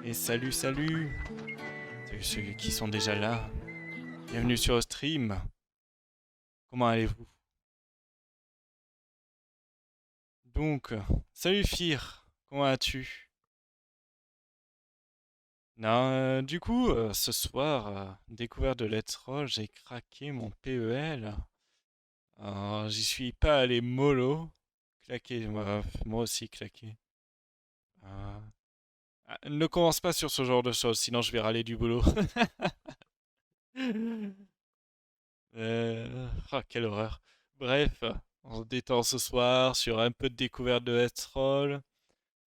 Et salut, salut! Salut ceux qui sont déjà là. Bienvenue sur le stream. Comment allez-vous? Donc, salut Fir. Comment vas-tu? Non, du coup, ce soir, découverte de Let's Roll, j'ai craqué mon PEL. J'y suis pas allé mollo. Claqué, moi aussi claqué. Euh, ne commence pas sur ce genre de choses, sinon je vais râler du boulot. Quelle horreur. Bref, on se détend ce soir sur un peu de découverte de Headroll.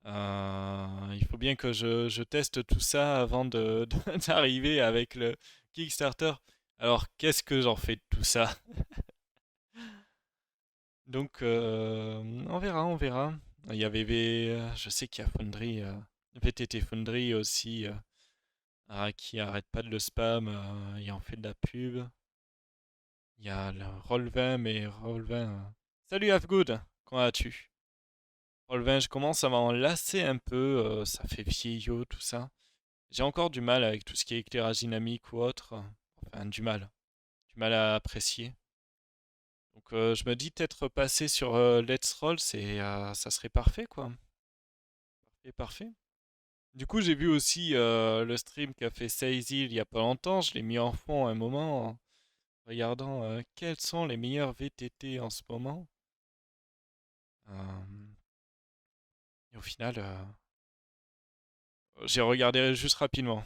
Il faut bien que je teste tout ça avant d'arriver avec le Kickstarter. Alors, qu'est-ce que j'en fais de tout ça? Donc, on verra, on verra. Il y avait, je sais qu'il y a Foundry, VTT Foundry aussi, qui arrête pas de le spam, il en fait de la pub. Il y a le Roll20, mais Roll20. Salut Afgood, comment vas-tu? Roll20, je commence à m'en lasser un peu, ça fait vieillot tout ça. J'ai encore du mal avec tout ce qui est éclairage dynamique ou autre. Enfin, du mal. Du mal à apprécier. Donc je me dis peut-être passer sur Let's Roll, ça serait parfait quoi. Parfait, parfait. Du coup, j'ai vu aussi le stream qu'a fait Seizi il y a pas longtemps. Je l'ai mis en fond un moment en regardant quels sont les meilleurs VTT en ce moment. Euh, et au final, j'ai regardé juste rapidement.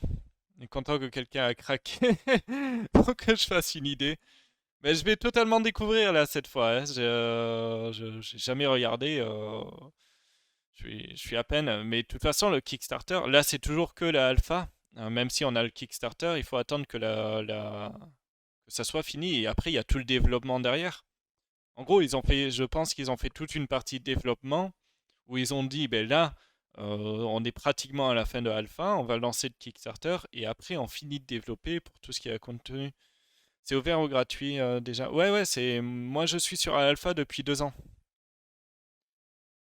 Et content que quelqu'un a craqué pour que je fasse une idée. Mais je vais totalement découvrir là cette fois, hein. J'ai jamais regardé. Je suis à peine. Mais de toute façon, le Kickstarter, là c'est toujours que la alpha. Même si on a le Kickstarter, il faut attendre que que ça soit fini. Et après, il y a tout le développement derrière. En gros, je pense qu'ils ont fait toute une partie de développement où ils ont dit, ben là, on est pratiquement à la fin de Alpha, on va lancer le Kickstarter et après on finit de développer pour tout ce qui est contenu. C'est ouvert ou gratuit déjà? Ouais, ouais, moi je suis sur Alpha depuis 2 ans.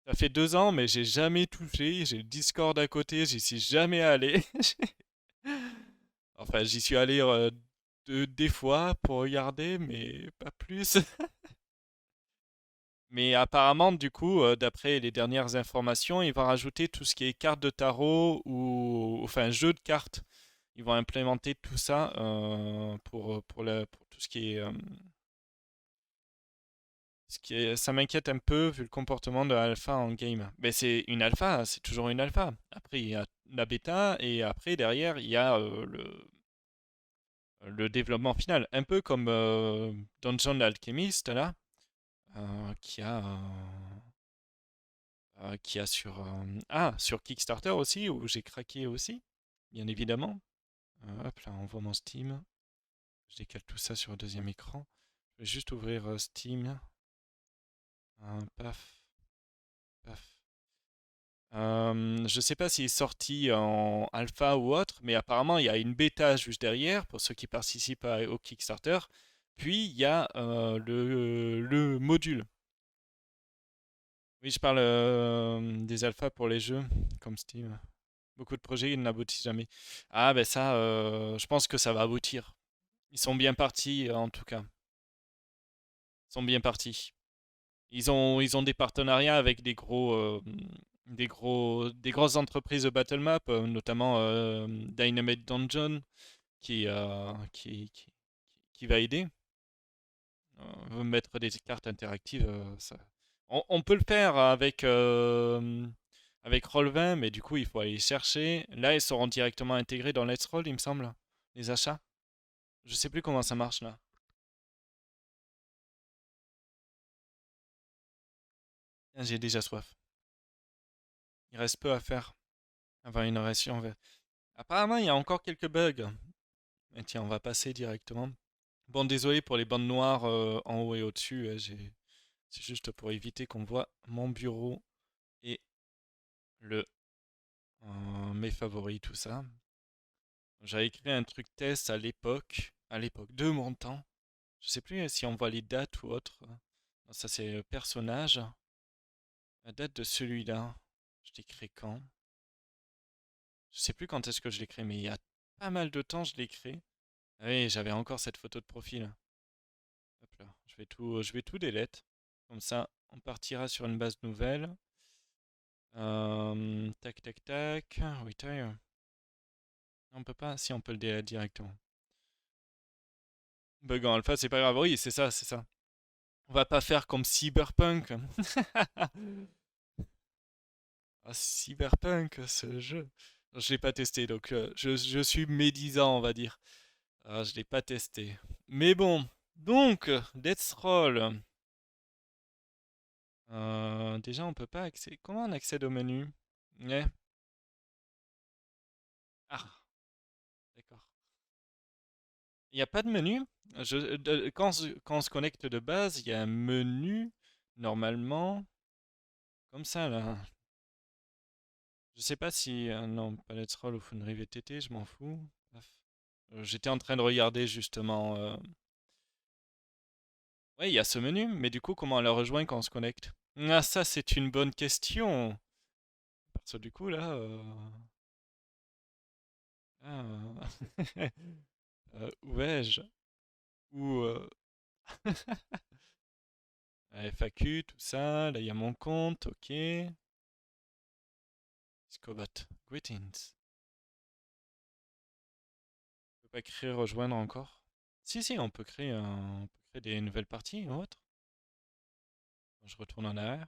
Ça fait 2 ans, mais j'ai jamais touché. J'ai le Discord à côté, j'y suis jamais allé. Enfin, j'y suis allé des fois pour regarder, mais pas plus. Mais apparemment, du coup, d'après les dernières informations, ils vont rajouter tout ce qui est cartes de tarot ou enfin jeu de cartes. Ils vont implémenter tout ça pour tout ça m'inquiète un peu vu le comportement de l'alpha en game. Mais c'est une alpha, hein, c'est toujours une alpha. Après, il y a la bêta et après, derrière, il y a le développement final. Un peu comme Dungeon Alchemist, là, qui a sur sur Kickstarter aussi où j'ai craqué aussi, bien évidemment. Hop là, on voit mon Steam. Je décale tout ça sur le deuxième écran. Je vais juste ouvrir Steam. Paf, paf. Je sais pas s'il est sorti en alpha ou autre, mais apparemment il y a une bêta juste derrière pour ceux qui participent au Kickstarter. Puis il y a le module. Oui, je parle des alphas pour les jeux comme Steam. Beaucoup de projets ils n'aboutissent jamais. Ah ben ça, je pense que ça va aboutir. Ils sont bien partis en tout cas. Ils sont bien partis. Ils ont des partenariats avec des grosses entreprises de battle map, notamment Dynamite Dungeon qui va aider. Mettre des cartes interactives, on peut le faire avec Roll20, mais du coup il faut aller les chercher. Là, ils seront directement intégrés dans Let's Roll, il me semble, les achats. Je sais plus comment ça marche là. Ah, j'ai déjà soif. Il reste peu à faire avant une ration. Apparemment, il y a encore quelques bugs. Et tiens, on va passer directement. Bon, désolé pour les bandes noires en haut et au-dessus. C'est juste pour éviter qu'on voit mon bureau et le mes favoris, tout ça. J'avais écrit un truc test à l'époque de mon temps. Je sais plus si on voit les dates ou autre. Non, ça c'est le personnage. La date de celui-là, je l'ai créé quand? Je sais plus quand est-ce que je l'ai créé, mais il y a pas mal de temps je l'ai créé. Ah oui, j'avais encore cette photo de profil. Hop là, je vais tout delete. Comme ça, on partira sur une base nouvelle. Tac, tac, tac. Retire. On peut pas? Si, on peut le delete directement. Bug en alpha, c'est pas grave. Oui, c'est ça, c'est ça. On va pas faire comme Cyberpunk. Ah, Cyberpunk, ce jeu. Je l'ai pas testé, donc je suis médisant, on va dire. Ah, je l'ai pas testé. Mais bon, donc, let's roll. Déjà, on peut pas accéder. Comment on accède au menu? Ouais. Ah, d'accord. Il n'y a pas de menu? Quand on se connecte de base, il y a un menu, normalement, comme ça, là. Je sais pas si... non, pas Let's Roll ou Foundry VTT, je m'en fous. Bref. J'étais en train de regarder, justement... Ouais, il y a ce menu, mais du coup, comment on le rejoint quand on se connecte? Ah, ça, c'est une bonne question. Parce que du coup, là... Ah. Où vais-je? Ou... FAQ, tout ça. Là, il y a mon compte, ok. Scobat, greetings. On peut pas créer, rejoindre encore? Si, si, on peut créer des nouvelles parties ou autre. Je retourne en arrière.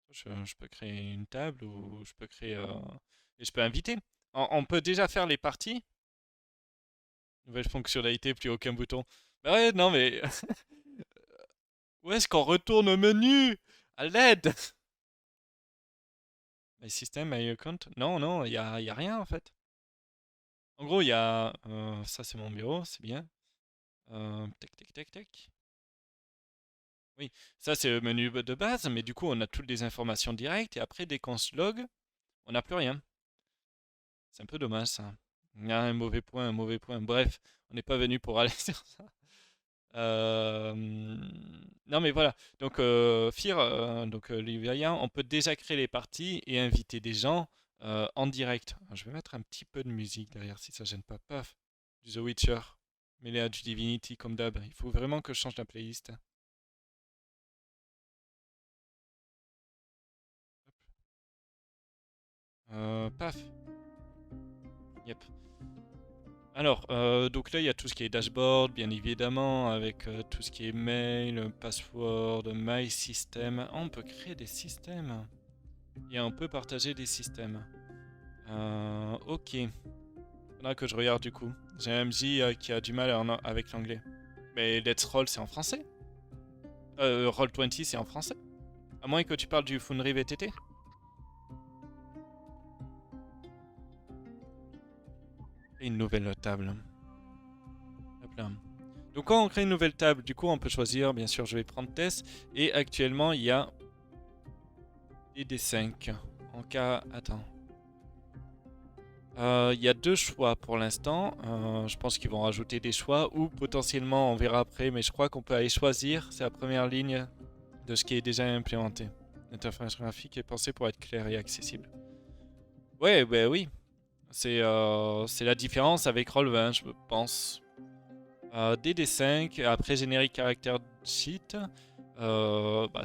Je peux créer une table ou je peux créer... et je peux inviter. On peut déjà faire les parties. Nouvelle fonctionnalité, plus aucun bouton. Bah ouais, non mais... Où est-ce qu'on retourne au menu? À l'aide! My system, my account? Non, non, y a rien en fait. En gros, il y a... ça c'est mon bureau, c'est bien. Tac, tac, tac, tac. Oui, ça c'est le menu de base, mais du coup on a toutes les informations directes et après dès qu'on se log, on n'a plus rien. C'est un peu dommage ça. Il y a un mauvais point, un mauvais point. Bref, on n'est pas venu pour aller sur ça. Euh, Non mais voilà. Donc Fir, donc Livia, on peut déjà créer les parties et inviter des gens en direct. Alors, je vais mettre un petit peu de musique derrière si ça gêne pas. Paf, du The Witcher, mêlé à du Divinity comme d'hab. Il faut vraiment que je change la playlist. Paf. Yep. Alors, donc là, il y a tout ce qui est dashboard, bien évidemment, avec tout ce qui est mail, password, my system. Ah, on peut créer des systèmes. Et on peut partager des systèmes. Ok. Faudra que je regarde du coup. J'ai un MJ qui a du mal avec l'anglais. Mais Let's Roll, c'est en français. Roll20, c'est en français. À moins que tu parles du Foundry VTT. Et une nouvelle table. Hop là. Donc quand on crée une nouvelle table, du coup on peut choisir, bien sûr je vais prendre test. Et actuellement il y a des D5. En cas... Attends. Il y a deux choix pour l'instant. Je pense qu'ils vont rajouter des choix ou potentiellement on verra après. Mais je crois qu'on peut aller choisir. C'est la première ligne de ce qui est déjà implémenté. L'interface graphique est pensée pour être claire et accessible. Ouais, bah oui. C'est la différence avec Roll20, je pense. DD5, après générique caractère sheet, bah,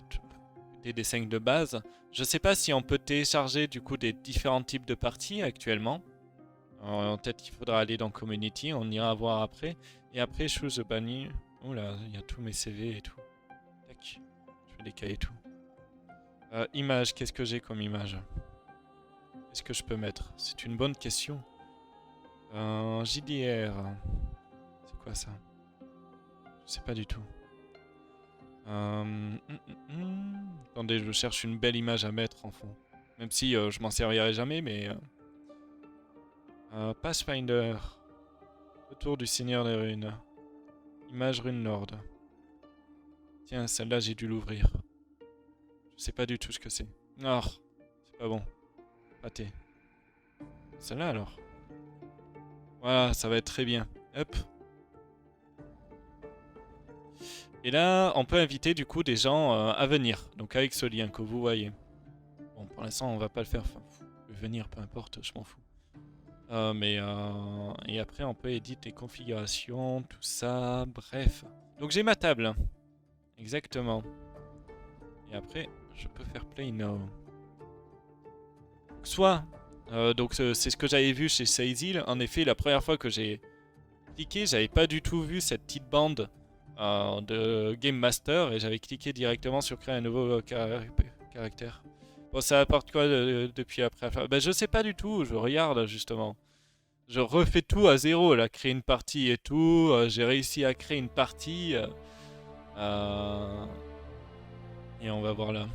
DD5 de base. Je sais pas si on peut télécharger du coup des différents types de parties actuellement. Peut-être qu'il faudra aller dans Community, on ira voir après. Et après, choose the bunny. Oh là, il y a tous mes CV et tout. Tac, je vais décaler tout. Image, qu'est-ce que j'ai comme image? Qu'est-ce que je peux mettre? C'est une bonne question. JDR. C'est quoi ça? Je sais pas du tout. Attendez, je cherche une belle image à mettre en fond. Même si je m'en servirai jamais, mais... Pathfinder. Retour du Seigneur des Runes. Image Rune Nord. Tiens, celle-là, j'ai dû l'ouvrir. Je sais pas du tout ce que c'est. Oh, c'est pas bon. Raté. Celle-là alors. Voilà, ça va être très bien. Hop. Et là, on peut inviter du coup des gens à venir. Donc avec ce lien que vous voyez. Bon, pour l'instant, on va pas le faire. Enfin, venir, peu importe, je m'en fous. Et après, on peut éditer les configurations, tout ça. Bref. Donc j'ai ma table. Exactement. Et après, je peux faire Play Now. Soit, donc c'est ce que j'avais vu chez Saizil. En effet, la première fois que j'ai cliqué, j'avais pas du tout vu cette petite bande de Game Master et j'avais cliqué directement sur créer un nouveau caractère. Bon, ça apporte quoi depuis après? Ben, je sais pas du tout, je regarde justement. Je refais tout à zéro, là, créer une partie et tout. J'ai réussi à créer une partie. Et on va voir là.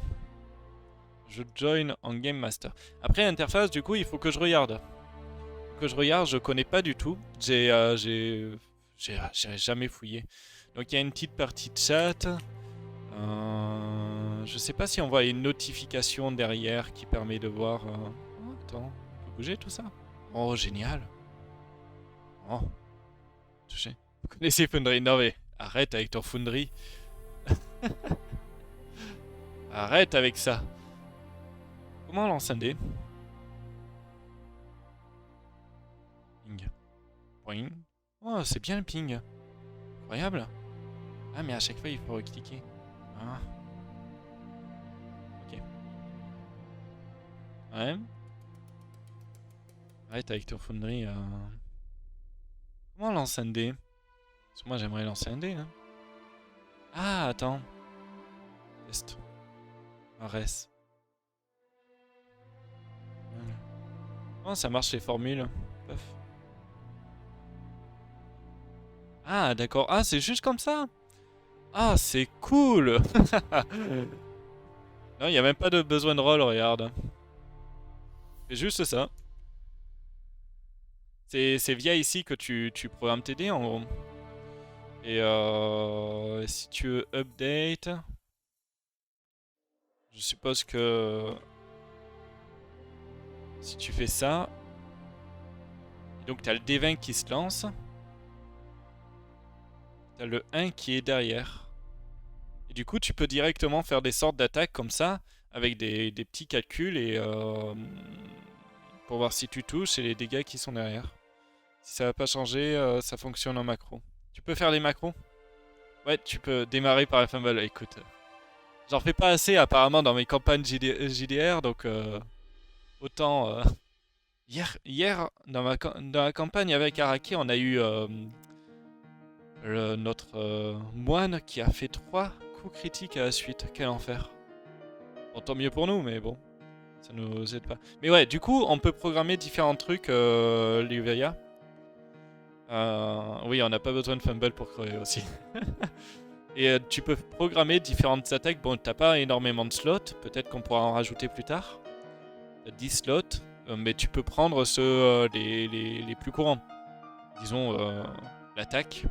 Je join en Game Master. Après l'interface, du coup, il faut que je regarde. Je connais pas du tout. J'ai jamais fouillé. Donc il y a une petite partie de chat. Je sais pas si on voit une notification derrière qui permet de voir. Oh, attends, on peut bouger tout ça? Oh, génial. Oh, touché. Vous connaissez Foundry? Non mais arrête avec ton Foundry. Arrête avec ça. Comment on lance un dé? Ping. Point. Oh, c'est bien le ping. Incroyable. Ah, mais à chaque fois, il faut recliquer. Ah. Ok. Ouais. Arrête avec ton Foundry. Comment on lance un dé? Parce que moi, j'aimerais lancer un dé. Hein. Ah, attends. Test. Res. Comment ça marche les formules? Puff. Ah, d'accord. Ah, c'est juste comme ça? Ah, c'est cool. Non, il n'y a même pas de besoin de roll, regarde. C'est juste ça. C'est via ici que tu programmes tes dés, en gros. Et si tu veux update... Je suppose que... Si tu fais ça... Donc t'as le D20 qui se lance. T'as le 1 qui est derrière. Et du coup, tu peux directement faire des sortes d'attaques comme ça, avec des petits calculs et pour voir si tu touches et les dégâts qui sont derrière. Si ça va pas changer, ça fonctionne en macro. Tu peux faire les macros? Ouais, tu peux démarrer par la fumble. Écoute, j'en fais pas assez apparemment dans mes campagnes JDR, donc autant... Hier dans la campagne avec Araki, on a eu notre moine qui a fait 3 coups critiques à la suite. Quel enfer. Bon, tant mieux pour nous, mais bon, ça nous aide pas. Mais ouais, du coup, on peut programmer différents trucs, Liveia. Oui, on n'a pas besoin de fumble pour crever aussi. Et tu peux programmer différentes attaques. Bon, t'as pas énormément de slots. Peut-être qu'on pourra en rajouter plus tard. T'as 10 slots. Mais tu peux prendre ceux les plus courants. Disons l'attaque.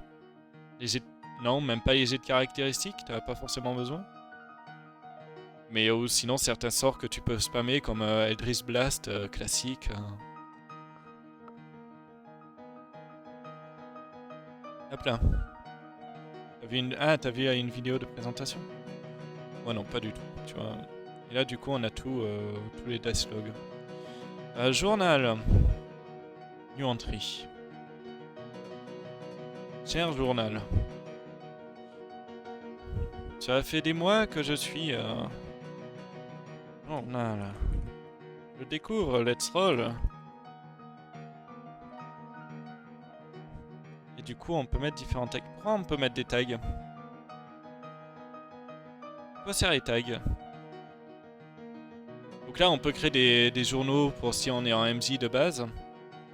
Non, même pas les jets de caractéristiques. T'as pas forcément besoin. Mais sinon, certains sorts que tu peux spammer comme Eldritch Blast classique. Hop là. T'as vu une vidéo de présentation? Ouais, non, pas du tout. Tu vois. Et là, du coup, on a tous les dice logs. Journal. New entry. Cher journal. Ça fait des mois que je suis... journal. Je découvre Let's Roll. Et du coup, on peut mettre différents tags. Pourquoi on peut mettre des tags? Quoi sert les tags? Donc là, on peut créer des journaux pour si on est en MJ de base.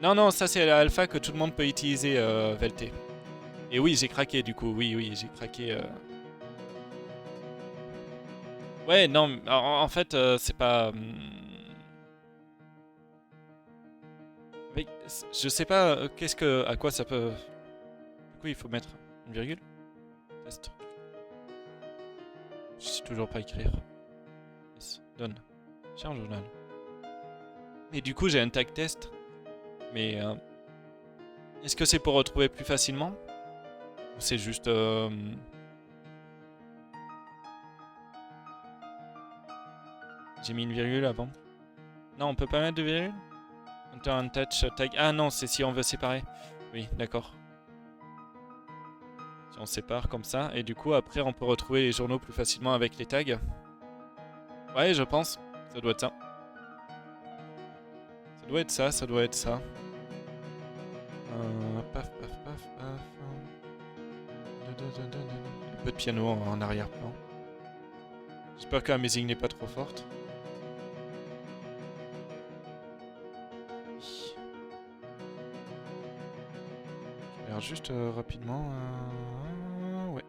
Non, non, ça c'est l'alpha que tout le monde peut utiliser, Velte. Et oui, j'ai craqué du coup. Oui, j'ai craqué. Ouais, non, en fait, c'est pas... Je sais pas à quoi ça peut... Du coup, il faut mettre une virgule. Test. Je sais toujours pas écrire. Yes. Donne. Cher journal. Et du coup, j'ai un tag test. Mais est-ce que c'est pour retrouver plus facilement? Ou c'est juste... J'ai mis une virgule avant. Non, on peut pas mettre de virgule? Turn touch tag. Ah non, c'est si on veut séparer. Oui, d'accord. Si on sépare comme ça. Et du coup, après, on peut retrouver les journaux plus facilement avec les tags. Ouais, je pense. Ça doit être ça. Ça doit être ça, ça doit être ça. Paf, paf, paf, paf. Un peu de piano en arrière-plan. J'espère que la musique n'est pas trop forte. Je regarde juste rapidement. Ouais.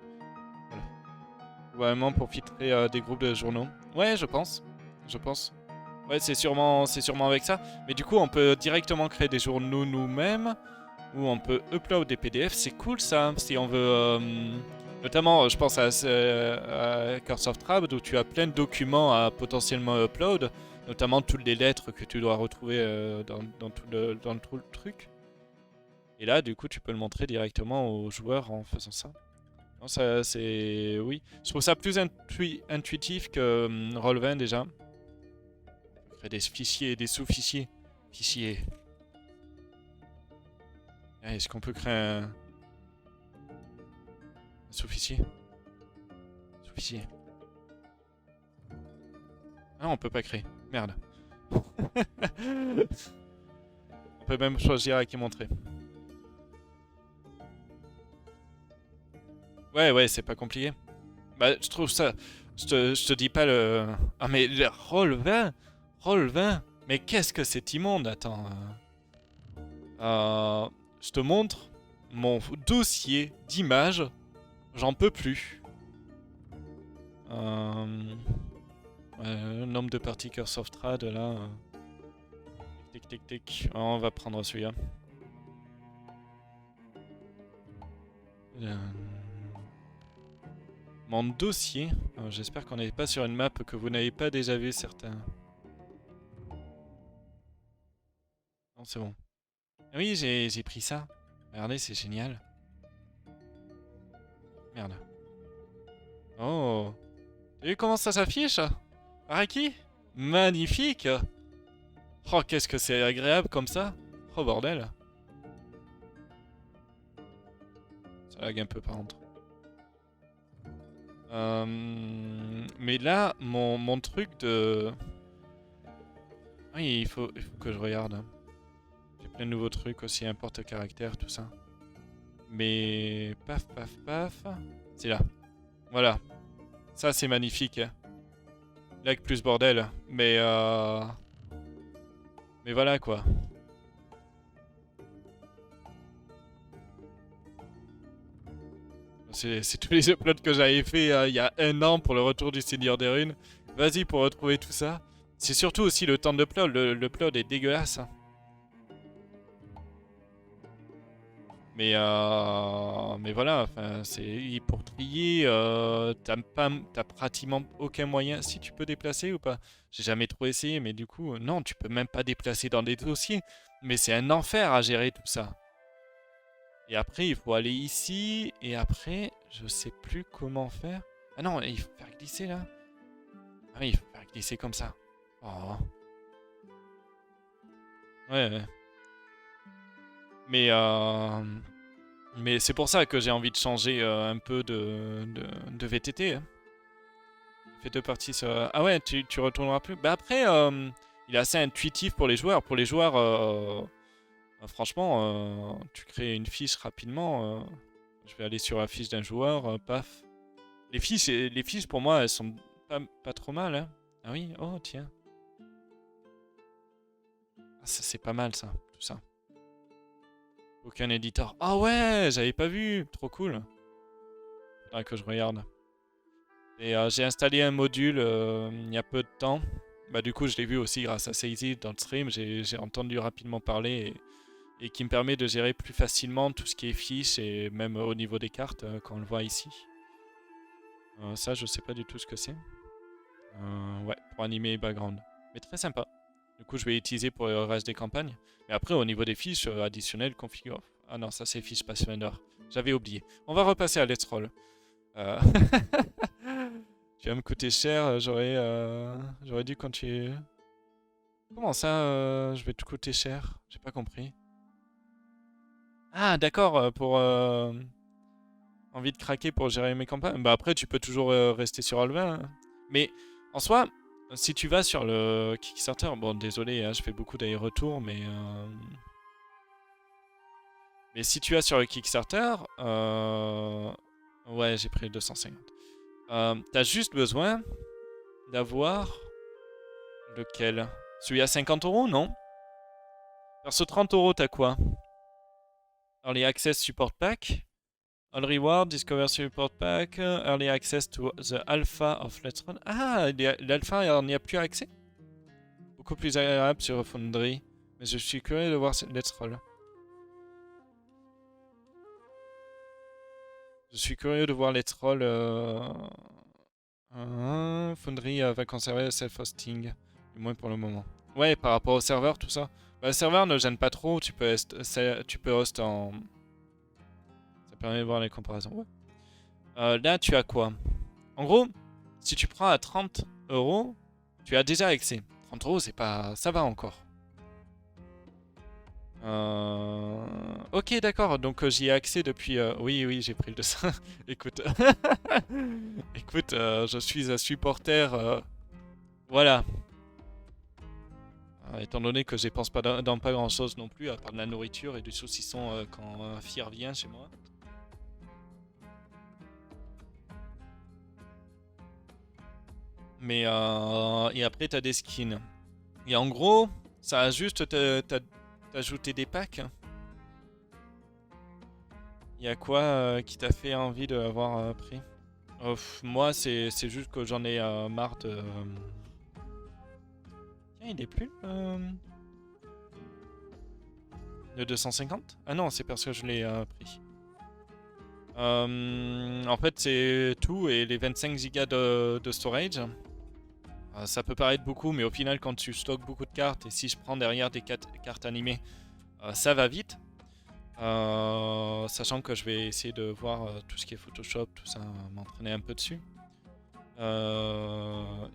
Voilà. Vraiment pour filtrer des groupes de journaux. Ouais, je pense. Je pense. Ouais, c'est sûrement avec ça. Mais du coup, on peut directement créer des journaux nous-mêmes. Ou on peut upload des PDF. C'est cool ça. Si on veut... notamment, je pense à Curse of Strahd où tu as plein de documents à potentiellement upload. Notamment toutes les lettres que tu dois retrouver dans tout le truc. Et là, du coup, tu peux le montrer directement aux joueurs en faisant ça. Non, ça, c'est... Oui. Je trouve ça plus intuitif que Roll20 déjà. On peut créer des fichiers, des sous-fichiers. Fichiers. Est-ce qu'on peut créer un sous-fichier? Sous-fichier. Ah, on peut pas créer. Merde. On peut même choisir à qui montrer. Ouais, c'est pas compliqué. Bah, je trouve ça... Je te dis pas le... Ah, mais le Roll20 Mais qu'est-ce que c'est immonde? Attends. Je te montre mon dossier d'images. J'en peux plus. Le nombre de parties Curse of Strahd, là... Tic. On va prendre celui-là. Mon dossier. J'espère qu'on n'est pas sur une map que vous n'avez pas déjà vu, certains. Non, c'est bon. Ah oui, j'ai pris ça. Regardez, c'est génial. Merde. Oh. T'as vu comment ça s'affiche? Araki? Magnifique. Oh, qu'est-ce que c'est agréable comme ça. Oh, bordel. Ça lag un peu, par contre. Mais là, mon truc de... Oui, il faut que je regarde. J'ai plein de nouveaux trucs aussi, un porte-caractère, tout ça. Mais... Paf. C'est là. Voilà. Ça, c'est magnifique. Lag plus bordel. Mais voilà, quoi. C'est tous les uploads que j'avais fait il y a 1 an pour le retour du Seigneur des Runes. Vas-y pour retrouver tout ça. C'est surtout aussi le temps d'upload. Le upload est dégueulasse. Mais voilà, enfin, c'est pour trier, t'as pratiquement aucun moyen. Si tu peux déplacer ou pas? J'ai jamais trop essayé, mais du coup, non, tu peux même pas déplacer dans des dossiers. Mais c'est un enfer à gérer tout ça. Et après, il faut aller ici. Et après, je sais plus comment faire. Ah non, il faut faire glisser là. Ah oui, il faut faire glisser comme ça. Oh. Ouais. Mais c'est pour ça que j'ai envie de changer un peu de VTT. Hein. Fait 2 parties sur... Ah ouais, tu retourneras plus. Bah après, il est assez intuitif pour les joueurs. Pour les joueurs, franchement, tu crées une fiche rapidement. Je vais aller sur la fiche d'un joueur, paf. Les fiches pour moi, elles sont pas trop mal. Hein. Ah oui, oh tiens. Ah, ça c'est pas mal ça, tout ça. Aucun éditeur. Ah ouais, j'avais pas vu. Trop cool. Faudrait que je regarde. Et j'ai installé un module il y a peu de temps. Bah du coup je l'ai vu aussi grâce à Seizi dans le stream. J'ai entendu rapidement parler et qui me permet de gérer plus facilement tout ce qui est fiches et même au niveau des cartes quand on le voit ici. Ça je sais pas du tout ce que c'est. Ouais, pour animer les backgrounds. Mais très sympa. Du coup je vais l'utiliser pour le reste des campagnes. Mais après au niveau des fiches additionnelles, configure. Ah non, ça c'est fiche Pathfinder. J'avais oublié. On va repasser à Let's Roll. Tu vas me coûter cher, j'aurais dû continuer. Comment ça, je vais te coûter cher? J'ai pas compris. Ah, d'accord, pour envie de craquer pour gérer mes campagnes. Bah après, tu peux toujours rester sur Alvin, hein. Mais en soi, si tu vas sur le Kickstarter, bon, désolé, hein, je fais beaucoup d'allers-retours, mais si tu vas sur le Kickstarter, ouais, j'ai pris le 250. T'as juste besoin d'avoir lequel? Celui à 50 euros, non? Perso 30 euros, t'as quoi? Early Access Support Pack. All Reward, Discover Support Pack, Early Access to the Alpha of Let's Run. Ah, l'alpha, il n'y a plus accès? Beaucoup plus agréable sur Foundry. Mais je suis curieux de voir Let's Roll. Je suis curieux de voir Let's Roll. Foundry va conserver le self-hosting. Du moins pour le moment. Ouais, par rapport au serveur, tout ça. Bah, le serveur ne gêne pas trop. Tu peux host en. Ça permet de voir les comparaisons. Ouais. Là, tu as quoi? En gros, si tu prends à 30 euros, tu as déjà accès. 30 euros, c'est pas. Ça va encore. Ok, d'accord. Donc j'y ai accès depuis. Oui, j'ai pris le dessin. Écoute, écoute, je suis un supporter. Voilà. Étant donné que je dépense pas dans pas grand chose non plus, à part de la nourriture et du saucisson quand Fier vient chez moi. Mais et après t'as des skins. Et en gros, ça a juste t'ajouté des packs. Il y a quoi qui t'a fait envie de l'avoir pris? Moi, c'est juste que j'en ai marre de. Tiens, il est plus le 250? Ah non, c'est parce que je l'ai pris. En fait, c'est tout et les 25 Go de storage. Ça peut paraître beaucoup, mais au final, quand tu stockes beaucoup de cartes, et si je prends derrière des cartes animées, ça va vite. Sachant que je vais essayer de voir tout ce qui est Photoshop, tout ça, m'entraîner un peu dessus.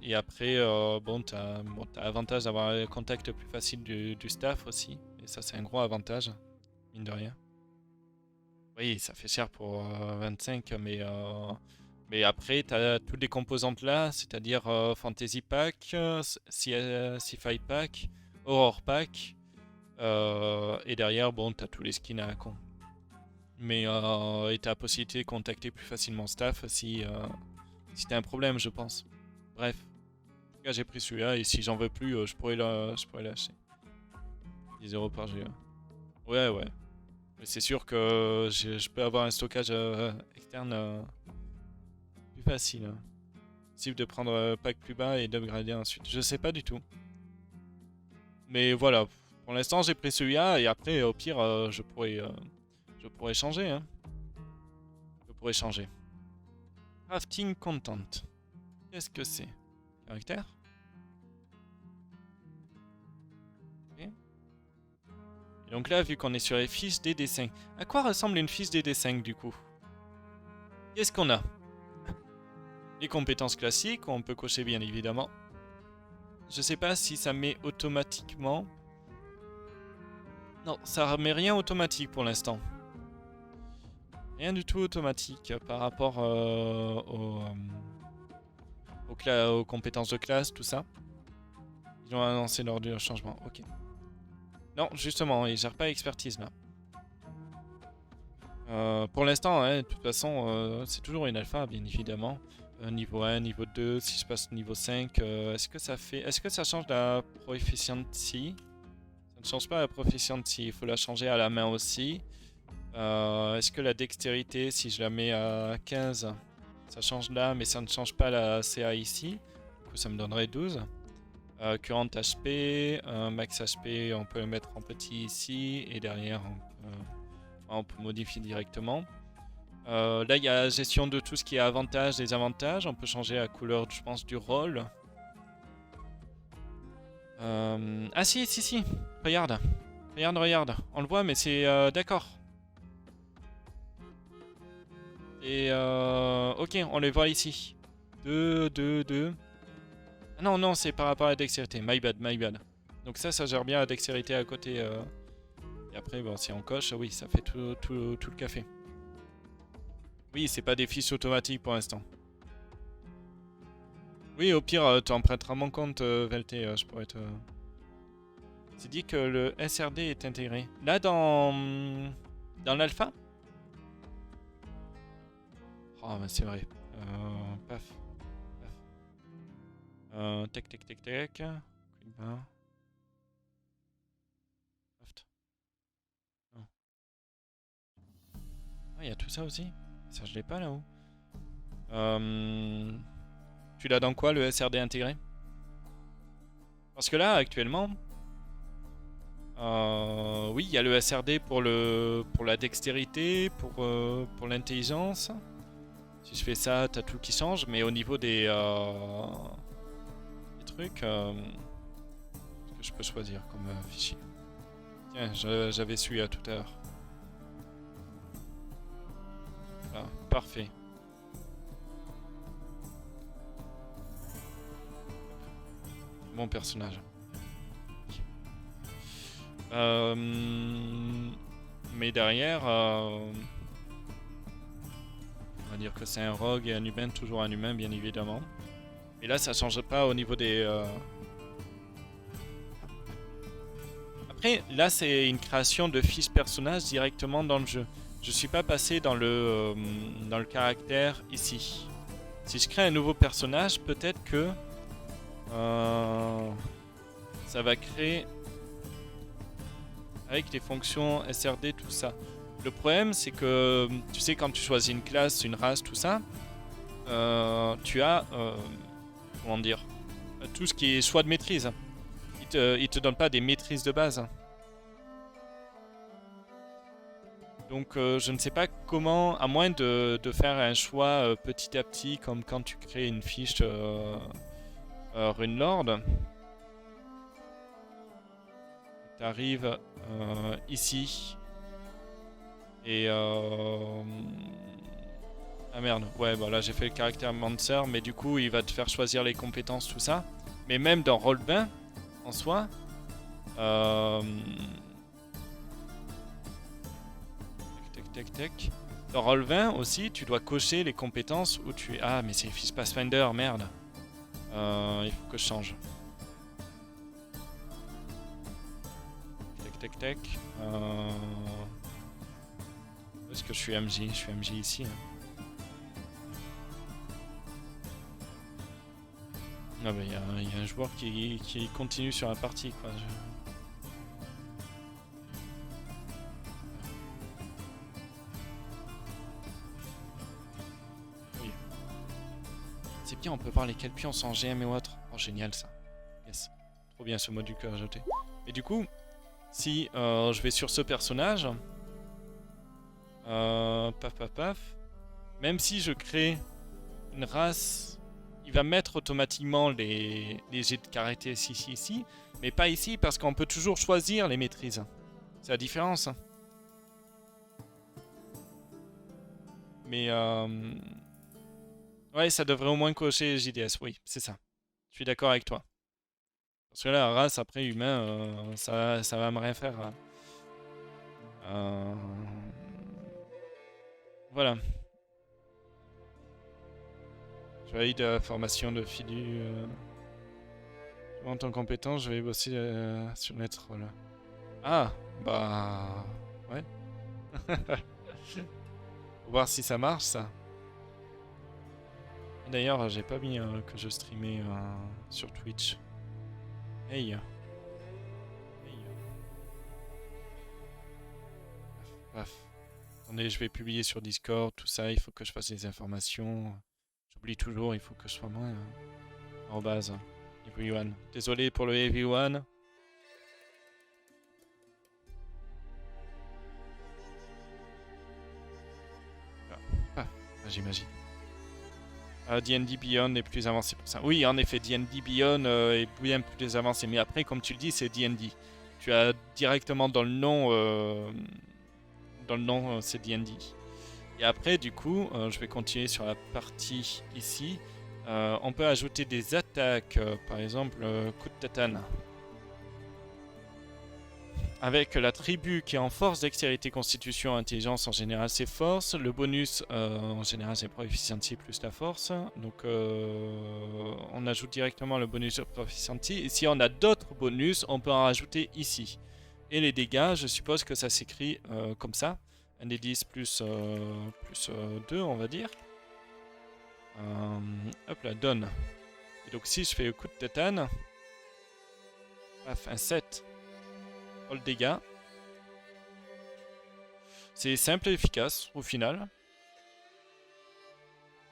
Et après, bon, t'as l'avantage d'avoir le contact plus facile du staff aussi. Et ça, c'est un gros avantage, mine de rien. Oui, ça fait cher pour 25, mais après, tu as toutes les composantes là, c'est-à-dire Fantasy Pack, Sci-Fi Pack, Horror Pack, et derrière, bon, tu as tous les skins à la con. Mais et tu as la possibilité de contacter plus facilement staff si tu as un problème, je pense. Bref, en tout cas, j'ai pris celui-là, et si j'en veux plus, je pourrais lâcher. 10 euros par GA. Ouais. Mais c'est sûr que je peux avoir un stockage externe plus facile. Possible de prendre pack plus bas et d'upgrader ensuite. Je sais pas du tout. Mais voilà. Pour l'instant, j'ai pris celui-là et après, au pire, je pourrais changer. Hein. Je pourrais changer. Crafting content. Qu'est-ce que c'est? Caractère? Okay. Et donc là, vu qu'on est sur les fiches des dessins, à quoi ressemble une fiche des dessins du coup? Qu'est-ce qu'on a? Les compétences classiques, on peut cocher bien évidemment. Je sais pas si ça met automatiquement. Non, ça met rien automatique pour l'instant. Rien du tout automatique par rapport aux compétences de classe, tout ça. Ils ont annoncé lors du changement, ok. Non, justement, ils gèrent pas expertise là. Pour l'instant, hein, de toute façon, c'est toujours une alpha, bien évidemment. Niveau 1, niveau 2, si je passe niveau 5, est-ce que ça change la proficiency? Ça ne change pas la proficiency, il faut la changer à la main aussi. Est-ce que la dextérité, si je la mets à 15, ça change là, mais ça ne change pas la CA ici. Du coup, ça me donnerait 12. Current HP, max HP, on peut le mettre en petit ici, et derrière, on peut modifier directement. Là, il y a la gestion de tout ce qui est avantages, désavantages. On peut changer la couleur, je pense, du rôle. Ah si. Regarde. On le voit, mais c'est d'accord. Et ok, on les voit ici. 2. Ah non, c'est par rapport à la dextérité. My bad. Donc ça gère bien la dextérité à côté. Et après, bon, si on coche, oui, ça fait tout le café. Oui, c'est pas des fiches automatiques pour l'instant. Oui, au pire, tu emprunteras mon compte, Velte, je pourrais te... C'est dit que le SRD est intégré. Là, dans l'alpha. Oh, bah c'est vrai. Paf. Tac, tac, tac, tac. Quick bar. Soft. Non. Ah, il y a tout ça aussi. Ça, je l'ai pas là-haut. Tu l'as dans quoi, le SRD intégré? Parce que là, actuellement... oui, il y a le SRD pour la dextérité, pour l'intelligence. Si je fais ça, t'as tout qui change, mais au niveau des trucs, qu'est-ce que je peux choisir comme fichier? Tiens, j'avais celui-là tout à l'heure. Voilà, parfait. Mon personnage. Mais derrière, on va dire que c'est un rogue et un humain, toujours un humain bien évidemment. Et là ça change pas au niveau des... Après là c'est une création de fiche personnage directement dans le jeu. Je suis pas passé dans le caractère ici. Si je crée un nouveau personnage, peut-être que ça va créer avec les fonctions SRD, tout ça. Le problème, c'est que, tu sais, quand tu choisis une classe, une race, tout ça, tu as, comment dire, tout ce qui est choix de maîtrise. Il te donne pas des maîtrises de base. Donc, je ne sais pas comment, à moins de faire un choix petit à petit, comme quand tu crées une fiche Runelord. Tu arrives ici. Et ah merde, ouais, bah là j'ai fait le caractère Mancer, mais du coup il va te faire choisir les compétences, tout ça. Mais même dans Roll20, en soi, tac, tac, tac, tac. Dans Roll20 aussi, tu dois cocher les compétences où tu es. Ah, mais c'est Fils Pathfinder, merde. Il faut que je change. Tac, tac, tac. Où est-ce que je suis MJ? Je suis MJ ici. Hein. Ah bah y a un joueur qui continue sur la partie quoi. Oui. C'est bien, on peut voir lesquels pions sont en GM et autres. Oh génial ça. Yes. Trop bien ce module que j'ai ajouté. Et du coup, si je vais sur ce personnage, paf paf paf, même si je crée une race, il va mettre automatiquement les jets de caractère ici, mais pas ici parce qu'on peut toujours choisir les maîtrises. C'est la différence. Mais ouais, ça devrait au moins cocher JDS, oui, c'est ça. Je suis d'accord avec toi. Parce que là, la race après humain, ça va me rien faire. Voilà. Je valide la formation de Fidu. En tant que compétent, je vais bosser sur l'être. Voilà. Ah, bah. Ouais. Faut voir si ça marche ça. D'ailleurs, j'ai pas mis que je streamais sur Twitch. Hey. Hey. Paf. Attendez, je vais publier sur Discord, tout ça. Il faut que je fasse les informations. J'oublie toujours, il faut que je sois moins en base. Everyone. Désolé pour le everyone. Ah, j'imagine. D&D Beyond est plus avancé pour ça. Oui, en effet, D&D Beyond est bien plus avancé. Mais après, comme tu le dis, c'est D&D. Tu as directement dans le nom, c'est D&D. Et après, du coup, je vais continuer sur la partie ici. On peut ajouter des attaques, par exemple, coup de tatane. Avec la tribu qui est en force, dextérité, constitution, intelligence, en général c'est force. Le bonus, en général c'est proficiency plus la force. Donc on ajoute directement le bonus de proficiency. Et si on a d'autres bonus, on peut en rajouter ici. Et les dégâts, je suppose que ça s'écrit comme ça. Un des 10 plus 2, on va dire. Hop là, donne. Et donc si je fais le coup de tétane, paf, un 7. Le dégât. C'est simple et efficace au final.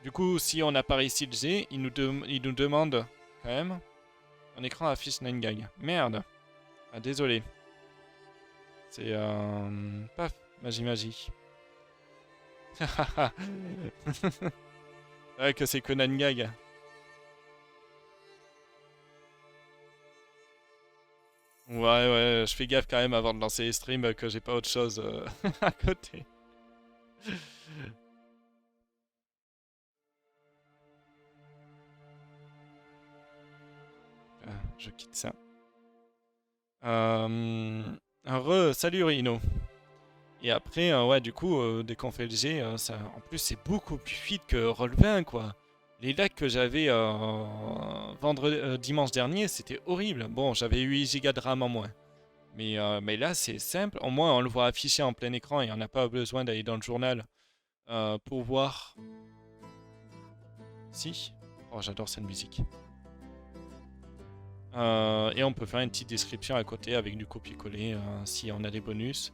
Du coup, si on apparaît ici le G, il nous demande quand même. Un écran affiche 9 gag. Merde. Ah, désolé. C'est paf, magie. Ouais, que c'est que 9 gag. Ouais, je fais gaffe quand même avant de lancer les streams que j'ai pas autre chose à côté. Je quitte ça. Salut Rino. Et après, ouais, du coup, dès qu'on fait le G, ça, en plus, c'est beaucoup plus vite que Roll20, quoi. Les lags que j'avais dimanche dernier, c'était horrible. Bon, j'avais 8 Go de RAM en moins. Mais là, c'est simple. Au moins, on le voit affiché en plein écran et on n'a pas besoin d'aller dans le journal pour voir. Si. Oh, j'adore cette musique. Et on peut faire une petite description à côté avec du copier-coller si on a des bonus.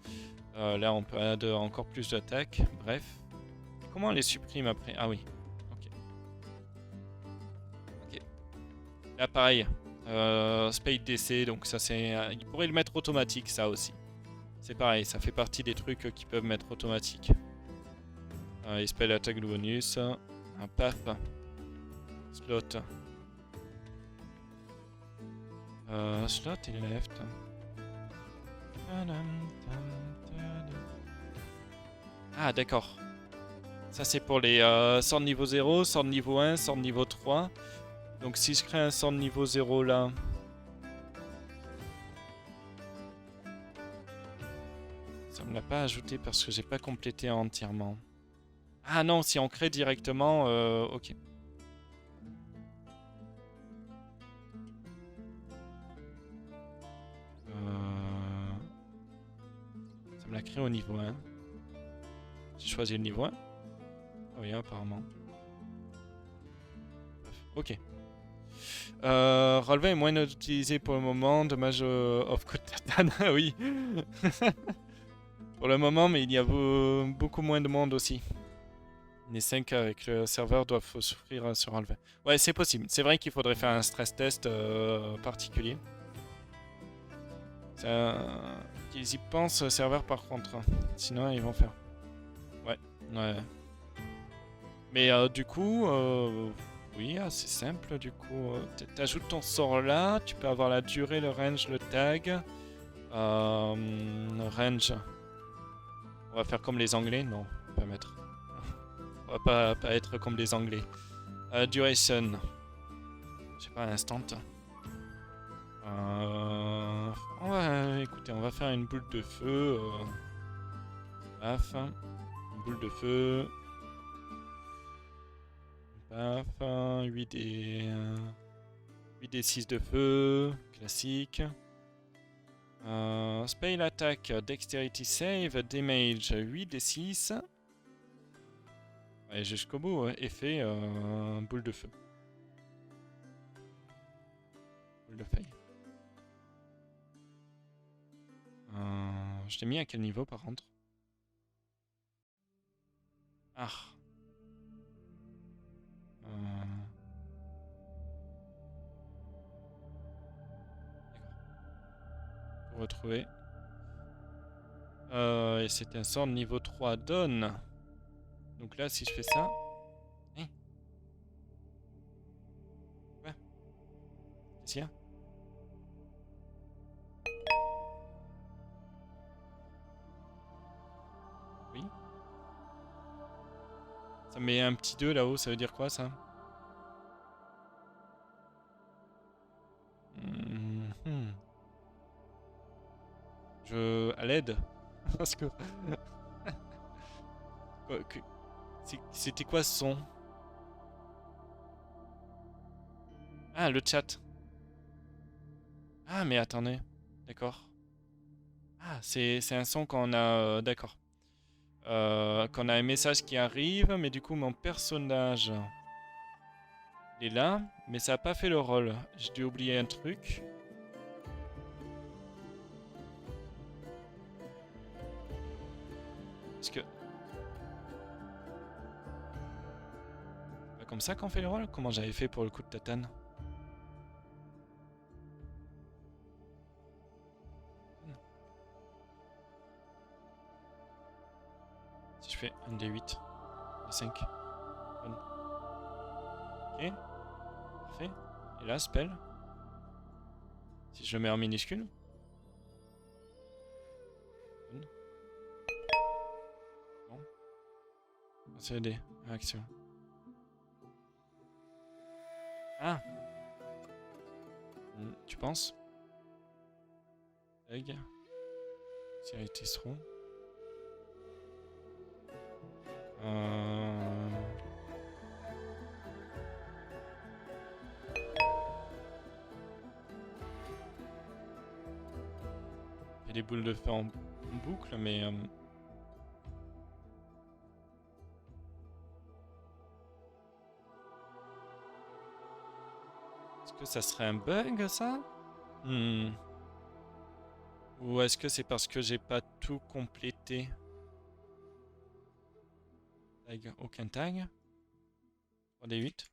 Là, on peut add encore plus d'attaques. Bref. Comment on les supprime après? Ah oui. Ok. Là, pareil. Spade DC, donc ça c'est... il pourrait le mettre automatique, ça aussi. C'est pareil, ça fait partie des trucs qui peuvent mettre automatique. Et spell attaque de bonus. Un paf. Slot. Slot et left. Ah d'accord. Ça c'est pour les sorts de niveau 0, sorts de niveau 1, sorts de niveau 3. Donc si je crée un sort de niveau 0 là... Ça me l'a pas ajouté parce que j'ai pas complété entièrement. Ah non, si on crée directement, ok. Ça me l'a créé au niveau 1. J'ai choisi le niveau 1. Oui, apparemment. Ok. Roll20 est moins utilisé pour le moment. Dommage of Code Tatan. Oui. Pour le moment, mais il y a beaucoup moins de monde aussi. Les 5 avec le serveur doivent souffrir sur Roll20. Ouais, c'est possible. C'est vrai qu'il faudrait faire un stress test particulier. Ils y pensent, serveur par contre. Sinon, ils vont faire. Ouais. Mais du coup, oui, c'est simple. Du coup, t'ajoutes ton sort là. Tu peux avoir la durée, le range, le tag. Range. On va faire comme les Anglais. Non, on va pas mettre. On va pas être comme les Anglais. Duration. Je sais pas, instant. Écoutez, on va faire une boule de feu. Paf. Une boule de feu. Paf. 8d6 de feu. Classique. Spell attack, dexterity save, damage 8d6. Ouais, jusqu'au bout, effet boule de feu. Boule de feuille. Je l'ai mis à quel niveau par contre? Ah. Pour retrouver. Et c'était un sort de niveau 3 donne. Donc là, si je fais ça. Ouais. Qu'est-ce qu'il y a? Oui. Ça met un petit 2 là-haut, ça veut dire quoi ça? à l'aide. Parce que... C'était quoi ce son? Ah, le chat. Ah, mais attendez. D'accord. Ah, c'est un son quand on a... d'accord. Quand on a un message qui arrive, mais du coup, mon personnage... Il est là, mais ça n'a pas fait le rôle. J'ai dû oublier un truc. Parce que... C'est pas comme ça qu'on fait le rôle? Comment j'avais fait pour le coup de tatane? Si je fais un D8, D5. Ok, parfait. Et là, spell. Si je le mets en minuscule. Bon. C'est D. Action. Ah. Tu penses? Egg. Série Tisseron. Il y a des boules de feu en boucle, mais... Est-ce que ça serait un bug, ça? Ou est-ce que c'est parce que j'ai pas tout complété? Tag, aucun tag. 3D8.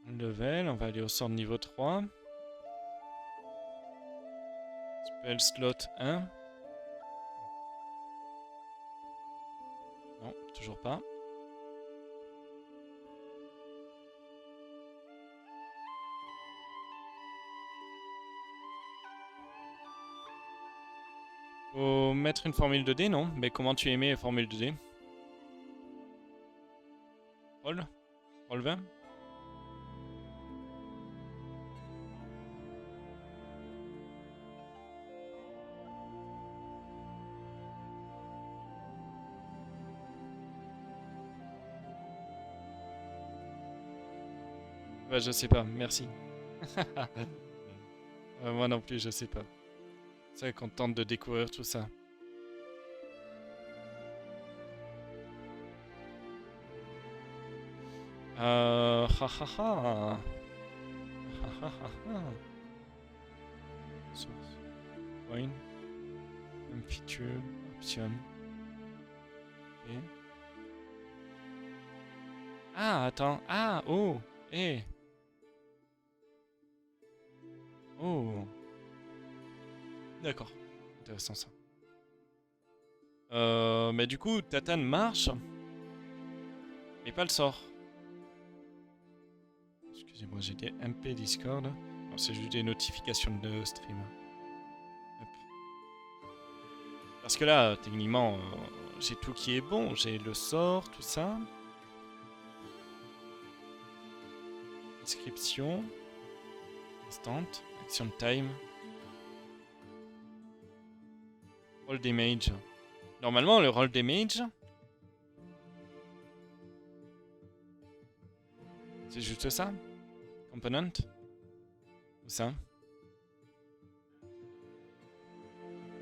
Level, on va aller au sort de niveau 3. Spell slot 1. Non, toujours pas. Faut mettre une formule 2D, non? Mais comment tu aimais les formules 2D? Roll? Roll 20? Bah, je sais pas, merci. Moi non plus, je sais pas. C'est vrai qu'on tente de découvrir tout ça. Ha ha ha. Ha ha ha. Source. Point. Feature. Option. Ok. Ah, attends. Ah, oh. Eh. Oh. D'accord. Intéressant ça. Mais du coup, Tatane marche. Mais pas le sort. Excusez-moi, j'ai des MP Discord. Non, c'est juste des notifications de stream. Hop. Parce que là, techniquement, j'ai tout qui est bon. J'ai le sort, tout ça. Inscription. Instant. Action time. Roll damage. Normalement, le roll damage... C'est juste ça? Component? Ou ça?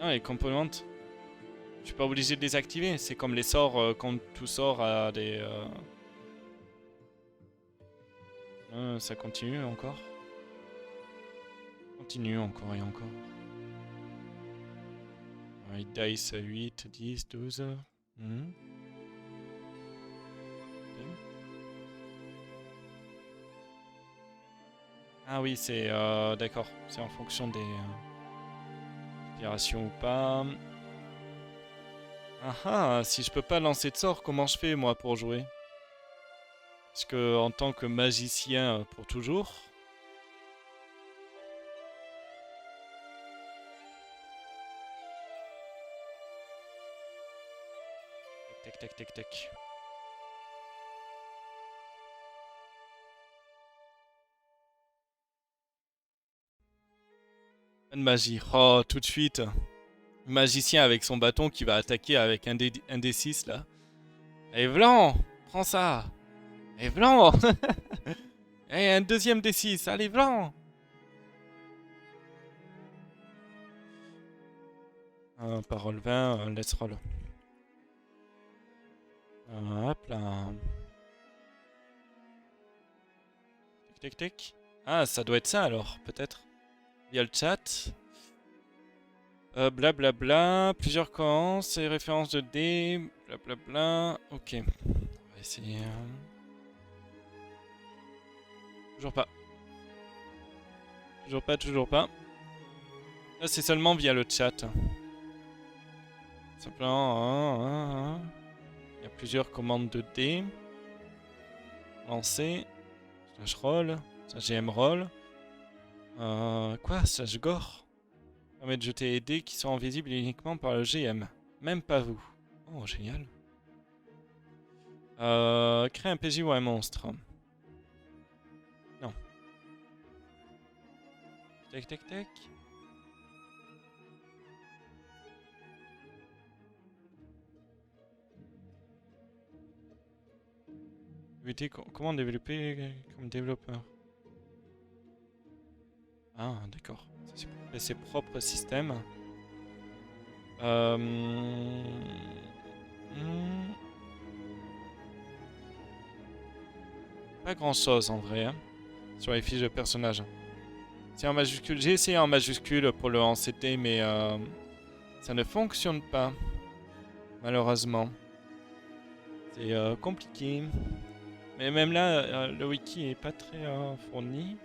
Non, les components... Je suis pas obligé de les activer. C'est comme les sorts, quand tout sort à des... ça continue encore. Continue encore et encore. Ouais, dice 8, 10, 12... Ah oui, c'est... d'accord. C'est en fonction des... opérations ou pas. Ah ah, si je peux pas lancer de sort, comment je fais moi pour jouer? Parce que en tant que magicien pour toujours... Tac tac tac tac. Pas de magie. Oh, tout de suite. Magicien avec son bâton qui va attaquer avec un D6 là. Et Vlan, prends ça. Et Vlan. Et un deuxième D6. Allez, Vlan. Parole 20, let's roll. Hop là. Tic tic tic. Ah, ça doit être ça alors, peut-être. Via le chat. Blablabla. Plusieurs commences et références de dés. Blablabla. Ok. On va essayer. Toujours pas. Toujours pas, toujours pas. Là, c'est seulement via le chat. Simplement. Il y a plusieurs commandes de dés. Lancer. Slash roll. Slash GM roll. Quoi? Slash gore. Permet de jeter les dés qui sont visibles uniquement par le GM. Même pas vous. Oh, génial. Créer un PJ ou un monstre. Non. Tac, tac, tac. Comment développer comme développeur? Ah, d'accord. C'est pour créer ses propres systèmes. Pas grand chose en vrai, hein, sur les fiches de personnage. C'est en majuscule. J'ai essayé en majuscule pour le NCT, mais ça ne fonctionne pas. Malheureusement. C'est compliqué. Mais même là, le wiki est pas très fourni.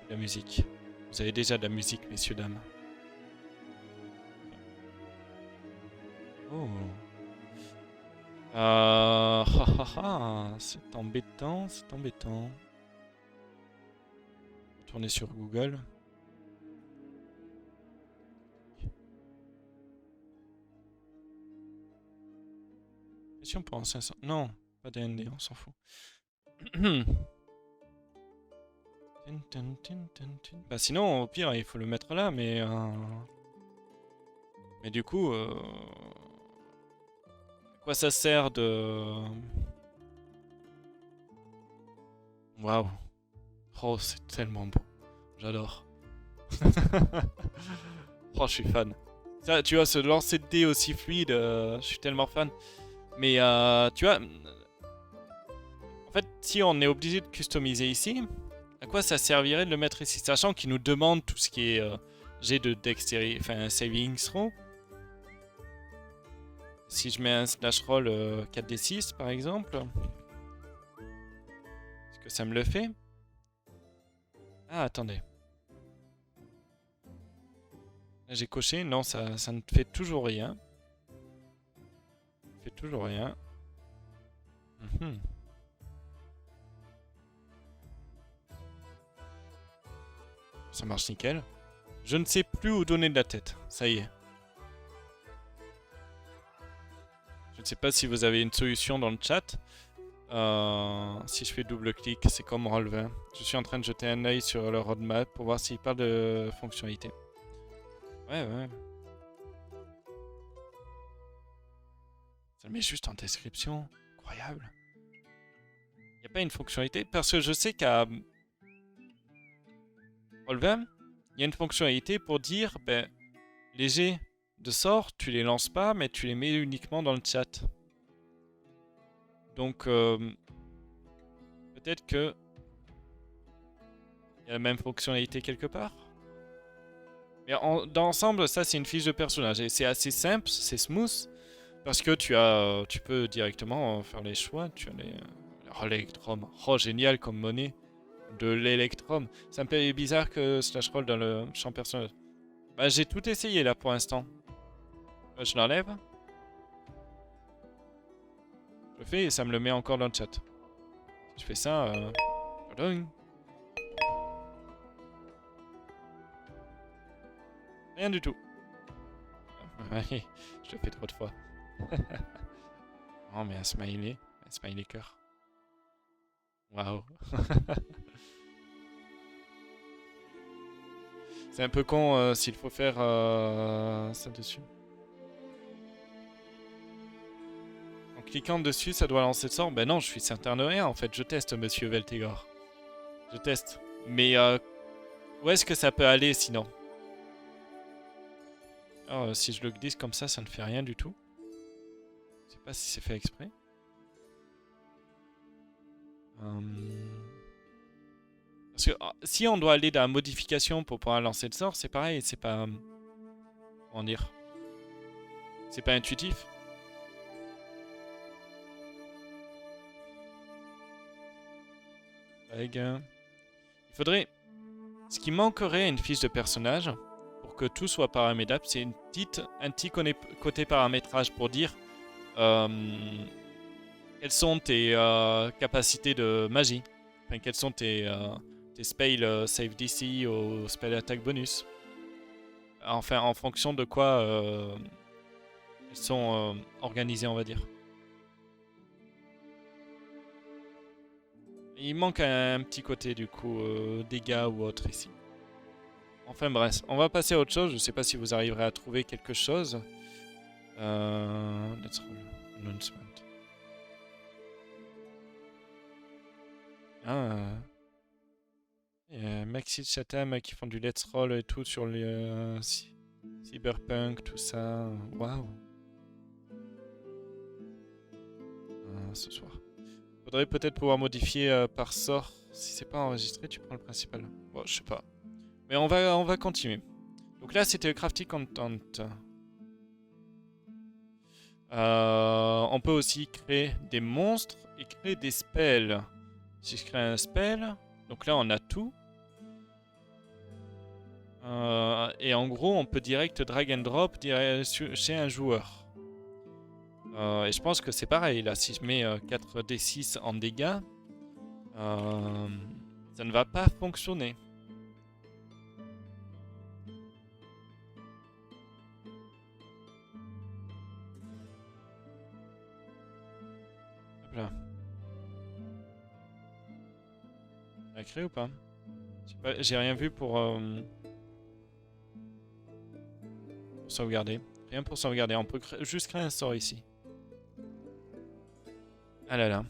La musique. Vous avez déjà de la musique, messieurs, dames. Oh. C'est embêtant, c'est embêtant. Tourner sur Google. Question pour un 500. Non, pas d'AND, on s'en fout. Bah sinon, au pire, il faut le mettre là, mais... Mais du coup... À quoi ça sert de... Waouh. Oh, c'est tellement beau. J'adore. Oh, je suis fan. Ça, tu vois, ce lancer de dés aussi fluide, je suis tellement fan. Mais tu vois... En fait, si on est obligé de customiser ici, à quoi ça servirait de le mettre ici? Sachant qu'il nous demande tout ce qui est jet de dextérité, enfin saving throw. Si je mets un slash roll 4d6 par exemple, est-ce que ça me le fait? Ah, attendez. Là j'ai coché, non, ça ne fait toujours rien. Ça fait toujours rien. Ça marche nickel. Je ne sais plus où donner de la tête, ça y est. Je ne sais pas si vous avez une solution dans le chat. Si je fais double-clic, c'est comme Roll20. Je suis en train de jeter un œil sur le roadmap pour voir s'il parle de fonctionnalité. Ouais. Ça le met juste en description. Incroyable. Il n'y a pas une fonctionnalité. Parce que je sais qu'à Roll20, il y a une fonctionnalité pour dire, ben, les jets de sort, tu les lances pas, mais tu les mets uniquement dans le chat. Donc, peut-être que il y a la même fonctionnalité quelque part. Mais dans l'ensemble, ça c'est une fiche de personnage. Et c'est assez simple, c'est smooth. Parce que tu peux directement faire les choix. Tu as l'électrum. Oh, génial comme monnaie. De l'électrum. Ça me paraît bizarre que slash roll dans le champ personnage. Bah, j'ai tout essayé là pour l'instant. Je l'enlève. Je le fais et ça me le met encore dans le chat. Je fais ça. Rien du tout. Ouais, je le fais trop de fois. Oh, mais un smiley cœur. Waouh. C'est un peu con s'il faut faire ça dessus. En cliquant dessus, ça doit lancer le sort. Ben non, je suis certain de rien en fait. Je teste, monsieur Veltegor. Je teste. Mais où est-ce que ça peut aller sinon? Alors, si je le glisse comme ça ne fait rien du tout. Je sais pas si c'est fait exprès. Parce que si on doit aller dans la modification pour pouvoir lancer le sort, c'est pareil, c'est pas... comment dire? C'est pas intuitif. Il faudrait... Ce qui manquerait à une fiche de personnage, pour que tout soit paramétrable, c'est un petit côté paramétrage pour dire quelles sont tes capacités de magie. Enfin, quels sont tes spells save DC ou spell attack bonus. Enfin, en fonction de quoi ils sont organisés, on va dire. Il manque un petit côté, du coup, dégâts ou autre ici. Enfin bref, on va passer à autre chose. Je sais pas si vous arriverez à trouver quelque chose. Let's roll. Announcement. Maxi Chatham qui font du let's roll et tout sur les cyberpunk, tout ça. Waouh. Ce soir. Faudrait peut-être pouvoir modifier par sort. Si c'est pas enregistré, tu prends le principal. Bon, je sais pas. Mais on va continuer. Donc là, c'était le crafty content. On peut aussi créer des monstres et créer des spells. Si je crée un spell, donc là on a tout. Et en gros, on peut direct drag and drop chez un joueur. Et je pense que c'est pareil. Là, si je mets 4d6 en dégâts, ça ne va pas fonctionner. Hop là. On a créé ou pas? J'ai rien vu pour sauvegarder. Rien pour sauvegarder. On peut juste créer un sort ici. Ah là là.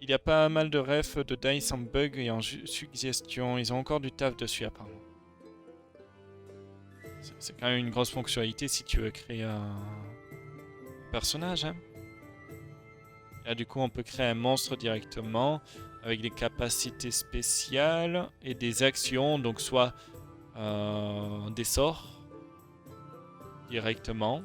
Il y a pas mal de refs de dice en bug et en suggestion. Ils ont encore du taf dessus apparemment. C'est quand même une grosse fonctionnalité si tu veux créer un personnage. Hein. Là du coup on peut créer un monstre directement avec des capacités spéciales et des actions. Donc soit des sorts directement.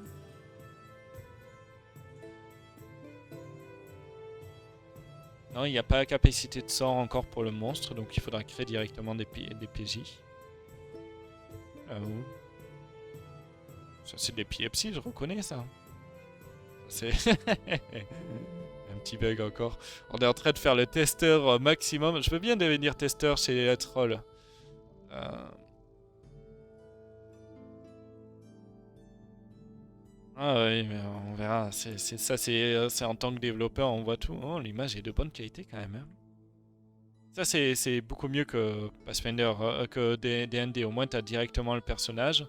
Non, il n'y a pas la capacité de sort encore pour le monstre, donc il faudra créer directement des PJ. Ça c'est de l'épilepsie, je reconnais ça. C'est un petit bug encore. On est en train de faire le testeur maximum. Je veux bien devenir testeur chez les Let's Roll. Ah oui, mais on verra. C'est en tant que développeur, on voit tout. Oh, l'image est de bonne qualité quand même. Hein. Ça, c'est beaucoup mieux que Pathfinder, que D&D. Au moins, tu as directement le personnage.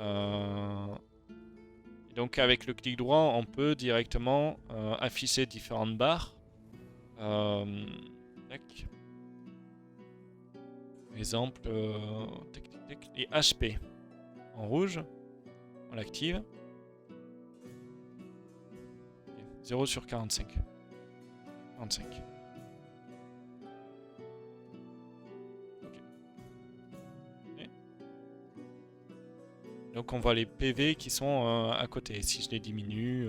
Et donc, avec le clic droit, on peut directement afficher différentes barres. Tac. Exemple, les HP. En rouge, on l'active. 0 sur 45. 45. Okay. Donc on voit les PV qui sont à côté. Si je les diminue,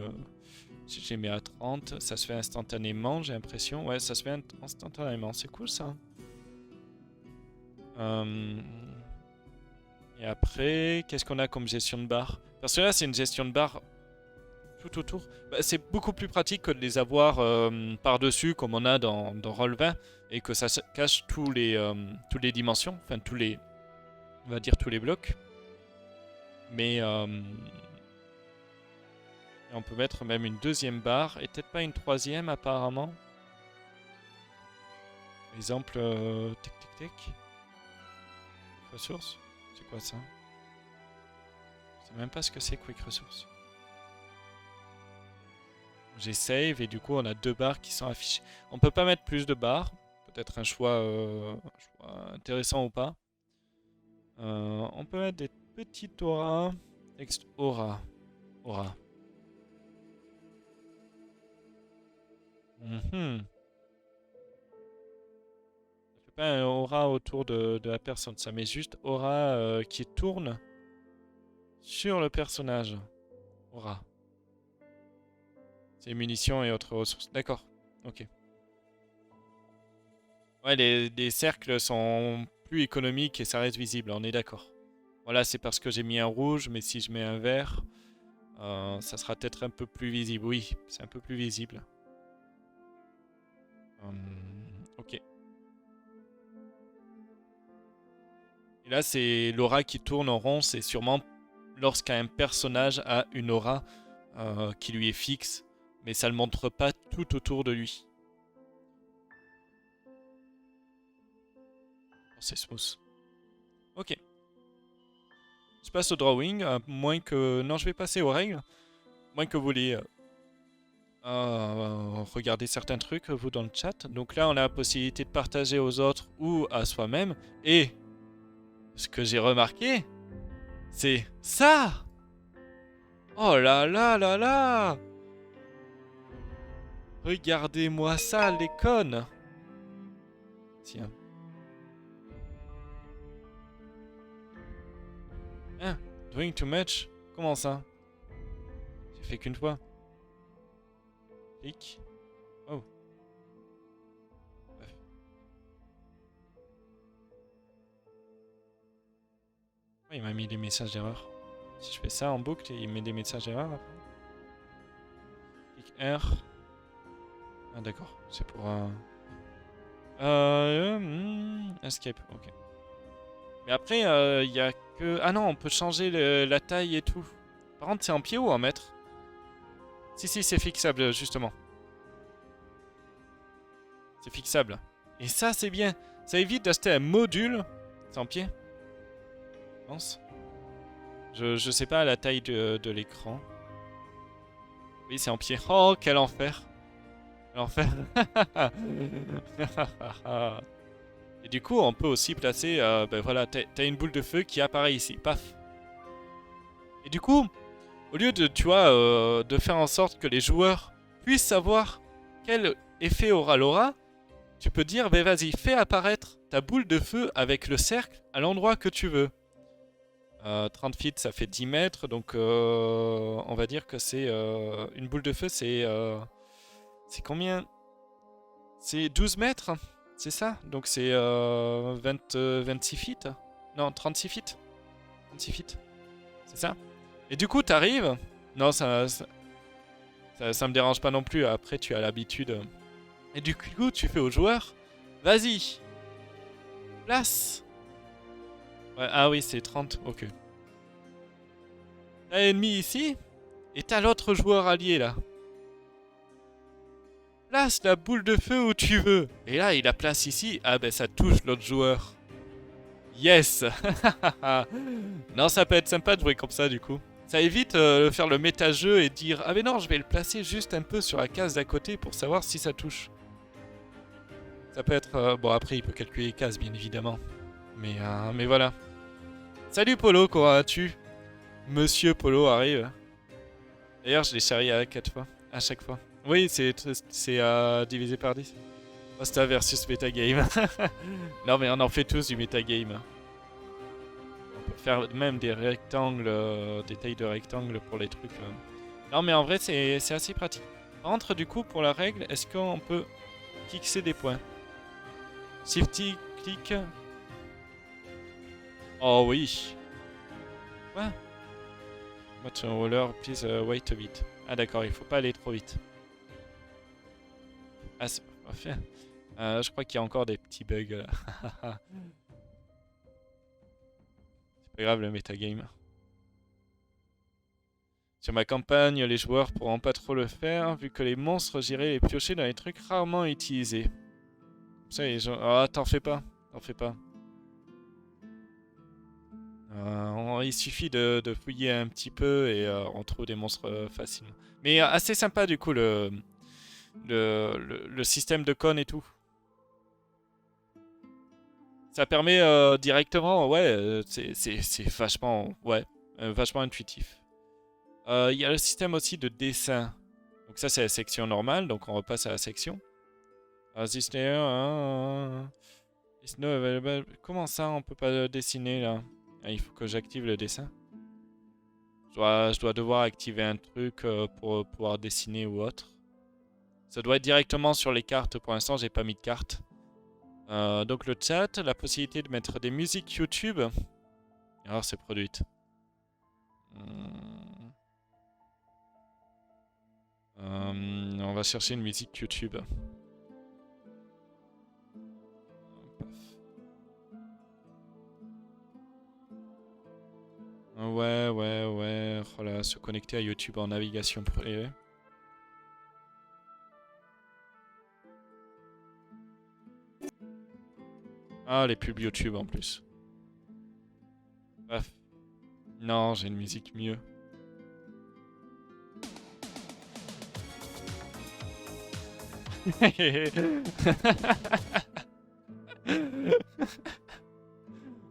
si je les mets à 30, ça se fait instantanément, j'ai l'impression. Ouais, ça se fait instantanément. C'est cool ça. Et après, qu'est-ce qu'on a comme gestion de barre? Parce que là, c'est une gestion de barre tout autour. Bah, c'est beaucoup plus pratique que de les avoir par-dessus, comme on a dans Roll20, et que ça cache toutes les dimensions, enfin on va dire tous les blocs. Mais on peut mettre même une deuxième barre, et peut-être pas une troisième apparemment. Exemple, ressources. C'est quoi ça? Je sais même pas ce que c'est Quick Resource. J'ai save et du coup on a 2 barres qui sont affichées. On peut pas mettre plus de barres. Peut-être un choix intéressant ou pas. On peut mettre des petites auras. Texte aura. Aura. Ça fait pas un aura autour de la personne. Ça met juste aura qui tourne sur le personnage. Aura. C'est munitions et autres ressources. D'accord. Ok. Ouais, les cercles sont plus économiques et ça reste visible, on est d'accord. Voilà, c'est parce que j'ai mis un rouge, mais si je mets un vert, ça sera peut-être un peu plus visible. Oui, c'est un peu plus visible. Ok. Et là, c'est l'aura qui tourne en rond, c'est sûrement lorsqu'un personnage a une aura qui lui est fixe, mais ça ne le montre pas tout autour de lui. C'est smooth. Ok. Je passe au drawing, à moins que... Non, je vais passer aux règles. À moins que vous voulez regarder certains trucs, vous, dans le chat. Donc là, on a la possibilité de partager aux autres ou à soi-même. Et ce que j'ai remarqué, c'est ça! Oh là là là là! Regardez-moi ça, les connes! Tiens. Hein? Doing too much? Comment ça? J'ai fait qu'une fois. Clic. Oh. Bref. Oh, il m'a mis des messages d'erreur. Si je fais ça en boucle, il met des messages d'erreur après. Clic R. Ah d'accord, c'est pour escape, ok. Mais après, il y a que... Ah non, on peut changer la taille et tout. Par contre, c'est en pied ou en mètre? Si, c'est fixable, justement. C'est fixable. Et ça, c'est bien. Ça évite d'acheter un module. C'est en pied? Je pense. Je sais pas la taille de l'écran. Oui, c'est en pied. Oh, quel enfer. Quel enfer. Et du coup, on peut aussi placer... ben voilà, t'as une boule de feu qui apparaît ici. Paf. Et du coup, au lieu de, tu vois, de faire en sorte que les joueurs puissent savoir quel effet aura l'aura, tu peux dire, ben vas-y, fais apparaître ta boule de feu avec le cercle à l'endroit que tu veux. 30 feet, ça fait 10 mètres, donc on va dire que c'est... une boule de feu, c'est... c'est combien? C'est 12 mètres, c'est ça? Donc c'est 26 feet? Non, 36 feet? 36 feet, c'est ça? Et du coup, t'arrives... Non, ça me dérange pas non plus, après tu as l'habitude. Et du coup, tu fais aux joueurs, vas-y, place. Ouais, ah oui, c'est 30, ok. T'as l'ennemi ici, et t'as l'autre joueur allié là. Place la boule de feu où tu veux. Et là, il la place ici, ah ben ça touche l'autre joueur. Yes. Non, ça peut être sympa de jouer comme ça du coup. Ça évite de faire le méta-jeu et dire, ah mais non, je vais le placer juste un peu sur la case d'à côté pour savoir si ça touche. Ça peut être... bon, après, il peut calculer les cases, bien évidemment. Mais voilà. Salut Polo, comment vas-tu? Monsieur Polo arrive. D'ailleurs, je l'ai charrié à 4 fois. À chaque fois. Oui, c'est divisé par 10. Posta versus metagame. Non, mais on en fait tous du metagame. On peut faire même des rectangles, des tailles de rectangles pour les trucs. Non, mais en vrai, c'est assez pratique. Par contre, du coup, pour la règle, est-ce qu'on peut fixer des points? Shifty, clic. Oh oui. Quoi? Watch a roller, please wait a bit. Ah d'accord, il faut pas aller trop vite. Ah, c'est pas fait. Je crois qu'il y a encore des petits bugs là. C'est pas grave le metagame. Sur ma campagne, les joueurs pourront pas trop le faire, vu que les monstres, j'irai les piocher dans les trucs rarement utilisés. Ça, les gens... Ah, t'en fais pas. T'en fais pas. Il suffit de fouiller un petit peu et on trouve des monstres facilement. Mais assez sympa du coup le système de con et tout. Ça permet directement, ouais, c'est vachement, ouais, vachement intuitif. Il y a le système aussi de dessin. Donc ça c'est la section normale, donc on repasse à la section. This layer, is not available. Comment ça on peut pas dessiner là? Ah, il faut que j'active le dessin. Je dois devoir activer un truc pour pouvoir dessiner ou autre. Ça doit être directement sur les cartes. Pour l'instant, j'ai pas mis de carte. Donc le chat, la possibilité de mettre des musiques YouTube. Alors c'est produite. On va chercher une musique YouTube. Ouais. Oh là, se connecter à YouTube en navigation privée. Ah, les pubs YouTube en plus. Bref. Non, j'ai une musique mieux.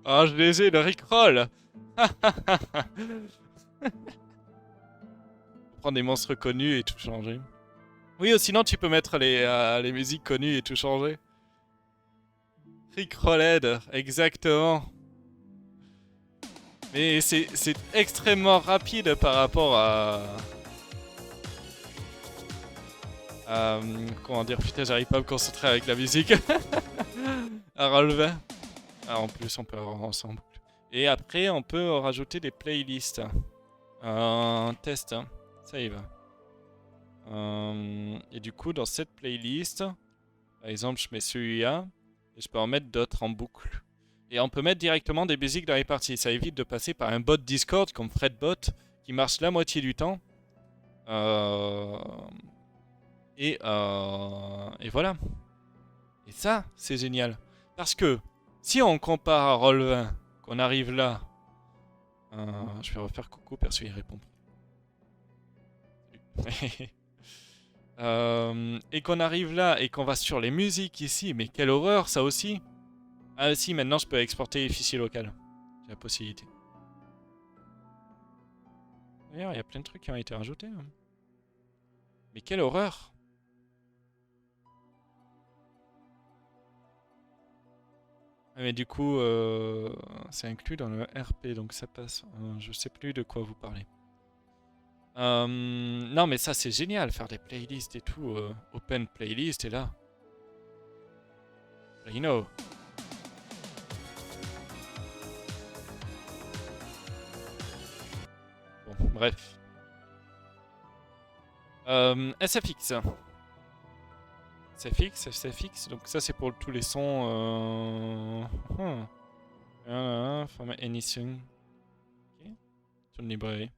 Oh, je les ai, le Rickroll. Prendre des monstres connus et tout changer. Oui, ou sinon tu peux mettre les musiques connues et tout changer. Rickrolled, exactement. Mais c'est extrêmement rapide par rapport à comment dire, putain, j'arrive pas à me concentrer avec la musique. À relever. Ah, en plus, on peut avoir ensemble. Et après, on peut rajouter des playlists. Un test, hein. Ça y va. Et du coup, dans cette playlist, par exemple, je mets celui-là. Et je peux en mettre d'autres en boucle. Et on peut mettre directement des musiques dans les parties. Ça évite de passer par un bot Discord comme Fredbot qui marche la moitié du temps. Et voilà. Et ça, c'est génial. Parce que si on compare à Roll20, qu'on arrive là. Je vais refaire coucou, perso, il répond. Et qu'on arrive là et qu'on va sur les musiques ici. Mais quelle horreur, ça aussi. Ah si, maintenant je peux exporter les fichiers locaux. J'ai la possibilité. D'ailleurs, il y a plein de trucs qui ont été rajoutés. Hein. Mais quelle horreur! Ah, mais du coup, c'est inclus dans le RP, donc ça passe. Je sais plus de quoi vous parlez. Non, mais ça c'est génial, faire des playlists et tout. Open playlist et là. You know. Bon, bref. SFX. SFX, donc ça c'est pour tous les sons. Format anything. Ok. Sur une librairie.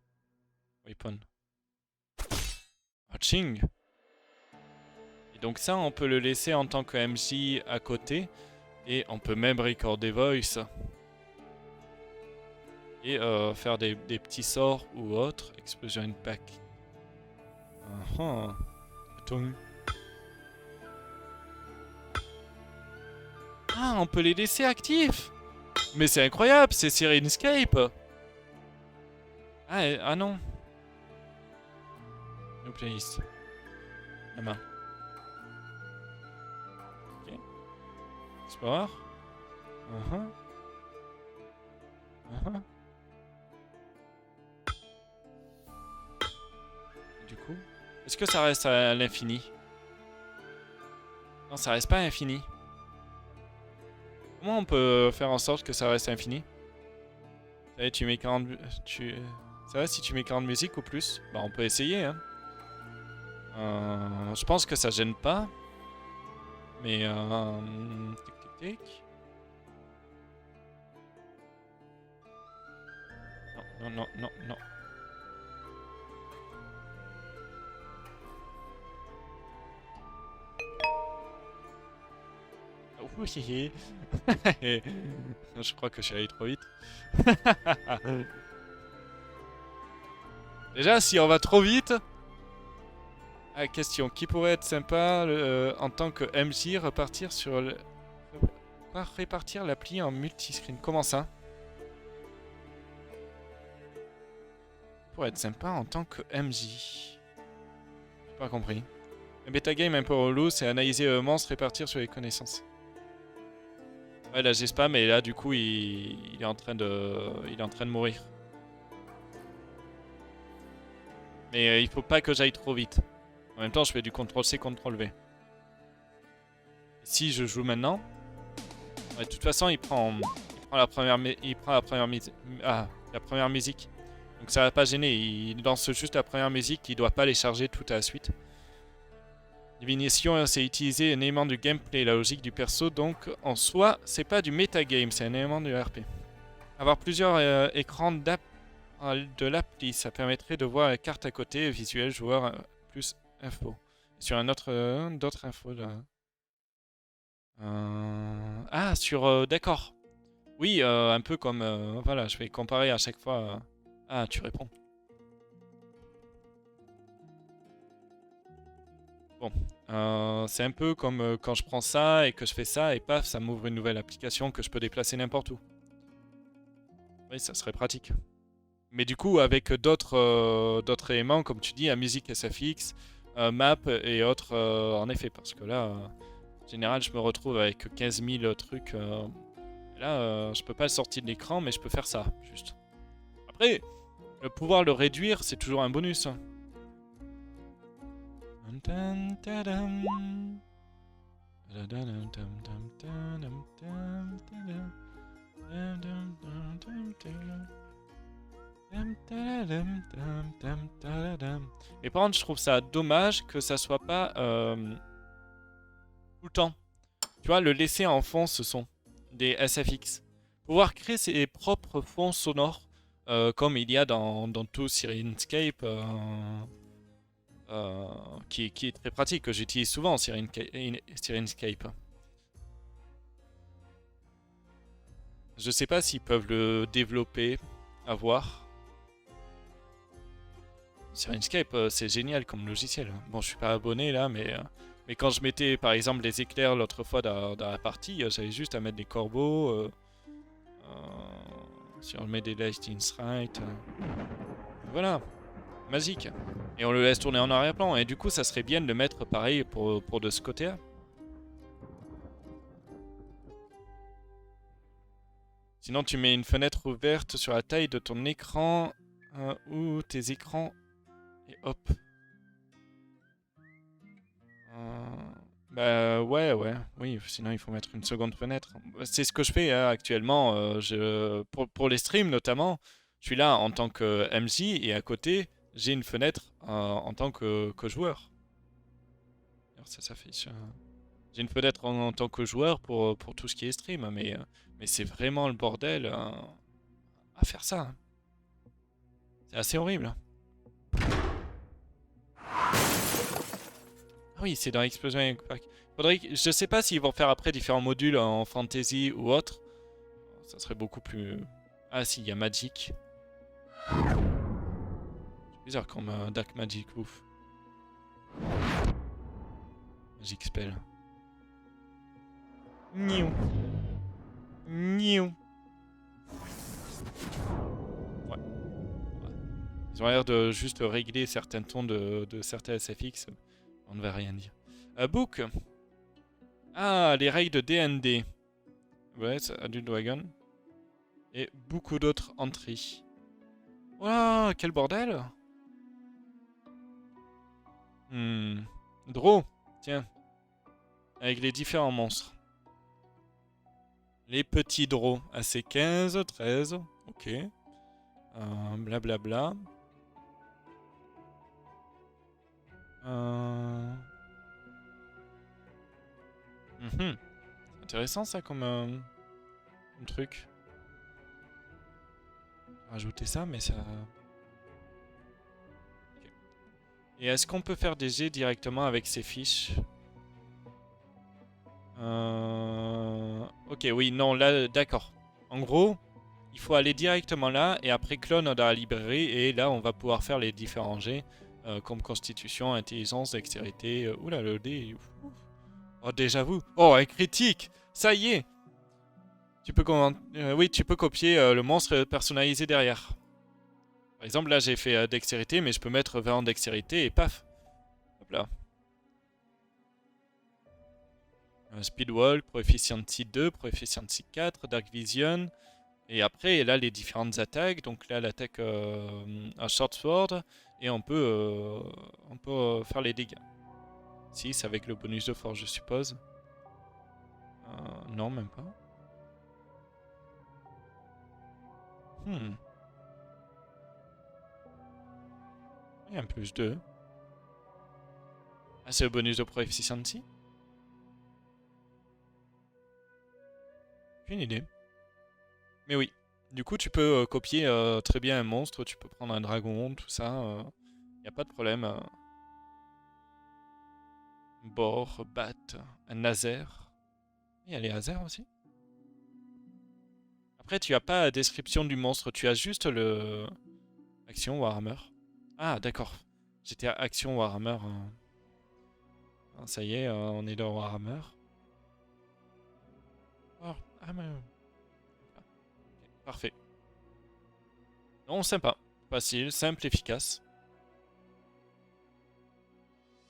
Weapon. Hatching. Et donc ça, on peut le laisser en tant que MJ à côté. Et on peut même recorder voice. Et faire des petits sorts ou autres. Explosion impact. Ah, on peut les laisser actifs. Mais c'est incroyable, c'est Syrinscape. Ah non. New playlist. La main. Ok. Explorer. Du coup, est-ce que ça reste à l'infini? Non, ça reste pas à l'infini. Comment on peut faire en sorte que ça reste infini? Ça va, tu mets 40... Ça va si tu mets 40 musiques ou plus? Bah on peut essayer hein. Je pense que ça gêne pas. Mais tic. Non. Oh. Oui. Je crois que je suis allé trop vite. Déjà, si on va trop vite... Ah, question. Qui pourrait être sympa en tant que MJ repartir sur le... Quoi, répartir l'appli en multiscreen? Comment ça? Pour être sympa en tant que MJ. J'ai pas compris. Un bêta game un peu relou, c'est analyser un monstre, répartir sur les connaissances. Ouais, là j'ai spam et là du coup il est en train de mourir. Mais il faut pas que j'aille trop vite. En même temps, je fais du CTRL-C, CTRL-V. Si je joue maintenant, ouais, de toute façon, il prend la première musique. Donc ça va pas gêner. Il lance juste la première musique. Il doit pas les charger tout à la suite. Divination, c'est utiliser un élément du gameplay, la logique du perso. Donc en soi, c'est pas du metagame, c'est un élément du RP. Avoir plusieurs écrans de l'appli, ça permettrait de voir la carte à côté, visuel, joueur, plus info. Sur un autre, d'autres infos là. Ah, d'accord. Oui, un peu comme... voilà, je vais comparer à chaque fois. Ah, tu réponds. Bon. C'est un peu comme quand je prends ça et que je fais ça et paf, ça m'ouvre une nouvelle application que je peux déplacer n'importe où. Oui, ça serait pratique. Mais du coup, avec d'autres éléments, comme tu dis, la musique SFX, map et autres, en effet, parce que là, en général, je me retrouve avec 15 000 trucs. Et là, je peux pas le sortir de l'écran, mais je peux faire ça, juste. Après, pouvoir le réduire, c'est toujours un bonus. Mais par contre, je trouve ça dommage que ça soit pas tout le temps. Tu vois, le laisser en fond, ce sont des SFX. Pouvoir créer ses propres fonds sonores, comme il y a dans tout Syrinscape, qui est très pratique, que j'utilise souvent, Syrinscape. Je sais pas s'ils peuvent le développer, à voir. Syrinscape, c'est génial comme logiciel. Bon, je suis pas abonné là, mais quand je mettais par exemple des éclairs l'autre fois dans la partie, j'avais juste à mettre des corbeaux. Si on met des lightning strike, voilà, magique. Et on le laisse tourner en arrière-plan. Et du coup, ça serait bien de le mettre pareil pour de ce côté-là. Sinon, tu mets une fenêtre ouverte sur la taille de ton écran ou tes écrans et hop. Bah ouais, oui, sinon il faut mettre une seconde fenêtre. C'est ce que je fais hein, actuellement, pour les streams notamment. Je suis là en tant que MJ et à côté, j'ai une fenêtre en tant que joueur. Alors ça s'affiche. J'ai une fenêtre en tant que joueur pour tout ce qui est stream, mais c'est vraiment le bordel à faire ça. Hein. C'est assez horrible. Ah oui, c'est dans Explosion Impact. Je sais pas s'ils vont faire après différents modules en fantasy ou autre. Ça serait beaucoup plus... Ah si, il y a Magic. C'est bizarre comme Dark Magic, ouf. Magic Spell. Niou. Niou. Ouais. Ils ont l'air de juste régler certains tons de certains SFX. On ne va rien dire. Book. Ah, les règles de D&D. Ouais, c'est Adult Dragon. Et beaucoup d'autres entries. Waouh, quel bordel. Draw. Tiens. Avec les différents monstres. Les petits draws. AC 15, 13. Ok. Blablabla. Intéressant ça comme truc. Rajouter ça, mais ça... Okay. Et est-ce qu'on peut faire des jets directement avec ces fiches Ok, oui, non, là, d'accord. En gros, il faut aller directement là et après clone dans la librairie et là, on va pouvoir faire les différents jets comme constitution, intelligence, dextérité. Oula, le dé. Oh, déjà vu. Oh, un critique. Ça y est. Oui, tu peux copier le monstre personnalisé derrière. Par exemple, là, j'ai fait dextérité, mais je peux mettre 20 en dextérité et paf. Hop là. Speedwalk, Proficiency 2, Proficiency 4, Dark Vision. Et après, là, les différentes attaques. Donc là, l'attaque à Short Sword. Et on peut faire les dégâts. 6 avec le bonus de force, je suppose. Non, même pas. Hmm. Il y a un plus 2. Ah, c'est le bonus de Proficiency? Aucune idée. Mais oui. Du coup, tu peux copier très bien un monstre. Tu peux prendre un dragon, tout ça. Y a pas de problème. Bor, Bat, un Nazer. Il y a les Hazers aussi. Après, tu as pas la description du monstre. Tu as juste le... Action Warhammer. Ah, d'accord. J'étais à Action Warhammer. Ah, ça y est, on est dans Warhammer. Oh, ah, mais... Ok, parfait. Non, sympa. Facile, simple, efficace.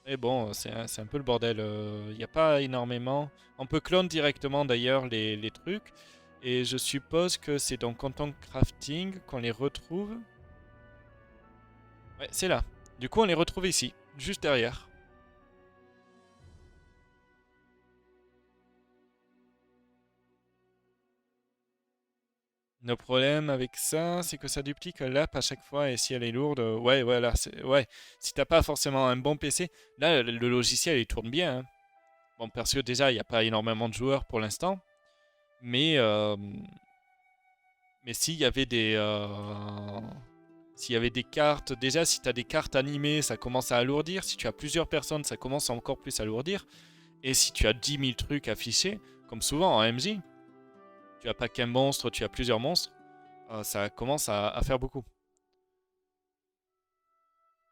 Et bon, c'est un peu le bordel. Il n'y a pas énormément. On peut clone directement d'ailleurs les trucs. Et je suppose que c'est dans Content Crafting qu'on les retrouve. Ouais, c'est là. Du coup, on les retrouve ici, juste derrière. Le problème avec ça, c'est que ça duplique l'app à chaque fois et si elle est lourde, ouais, voilà, ouais. Si t'as pas forcément un bon PC, là, le logiciel il tourne bien, hein. Bon, parce que déjà, il n'y a pas énormément de joueurs pour l'instant, mais s'il y avait des cartes, déjà, si t'as des cartes animées, ça commence à alourdir. Si tu as plusieurs personnes, ça commence à encore plus alourdir. Et si tu as 10 000 trucs affichés, comme souvent en MJ, tu as pas qu'un monstre, tu as plusieurs monstres, ça commence à faire beaucoup.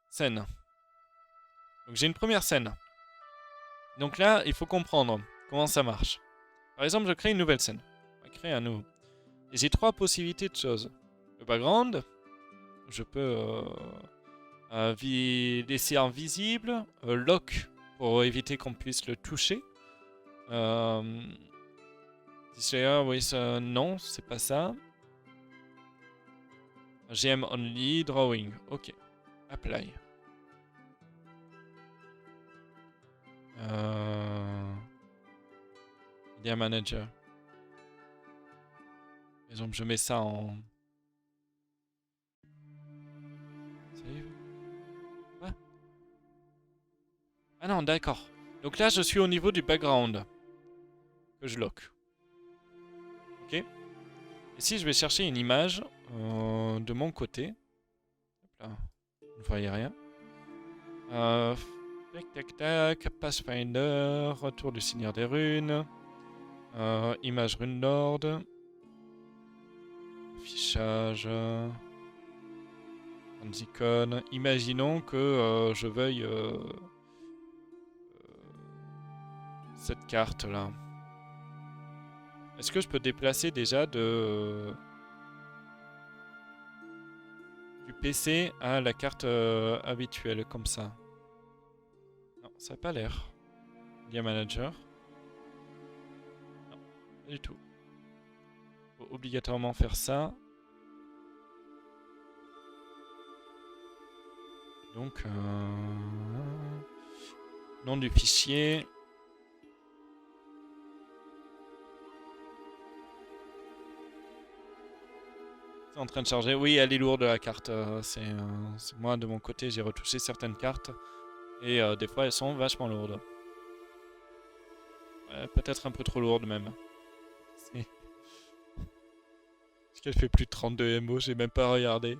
Scène. Donc j'ai une première scène. Donc là, il faut comprendre comment ça marche. Par exemple, je crée une nouvelle scène. On va créer un nouveau. Et j'ai trois possibilités de choses. Le background, je peux laisser invisible. Lock, pour éviter qu'on puisse le toucher. Displayer, oui, ça, non, c'est pas ça. GM only, drawing. Ok. Apply. Media Manager. Par exemple, je mets ça en... Save. Quoi? Ah non, d'accord. Donc là, je suis au niveau du background. Que je lock. Ok. Et si je vais chercher une image de mon côté. Hop là. Vous ne voyez rien. Tac, tac, tac. Pathfinder. Retour du Seigneur des Runes. Image Rune Lord. Affichage. Icône. Imaginons que je veuille cette carte là. Est-ce que je peux déplacer déjà du PC à la carte habituelle comme ça? Non, ça n'a pas l'air. Media Manager. Non, pas du tout. Faut obligatoirement faire ça. Donc, nom du fichier. C'est en train de charger. Oui, elle est lourde la carte. C'est moi de mon côté, j'ai retouché certaines cartes. Et des fois, elles sont vachement lourdes. Peut-être un peu trop lourdes même. Est-ce qu'elle fait plus de 32 MO? J'ai même pas regardé.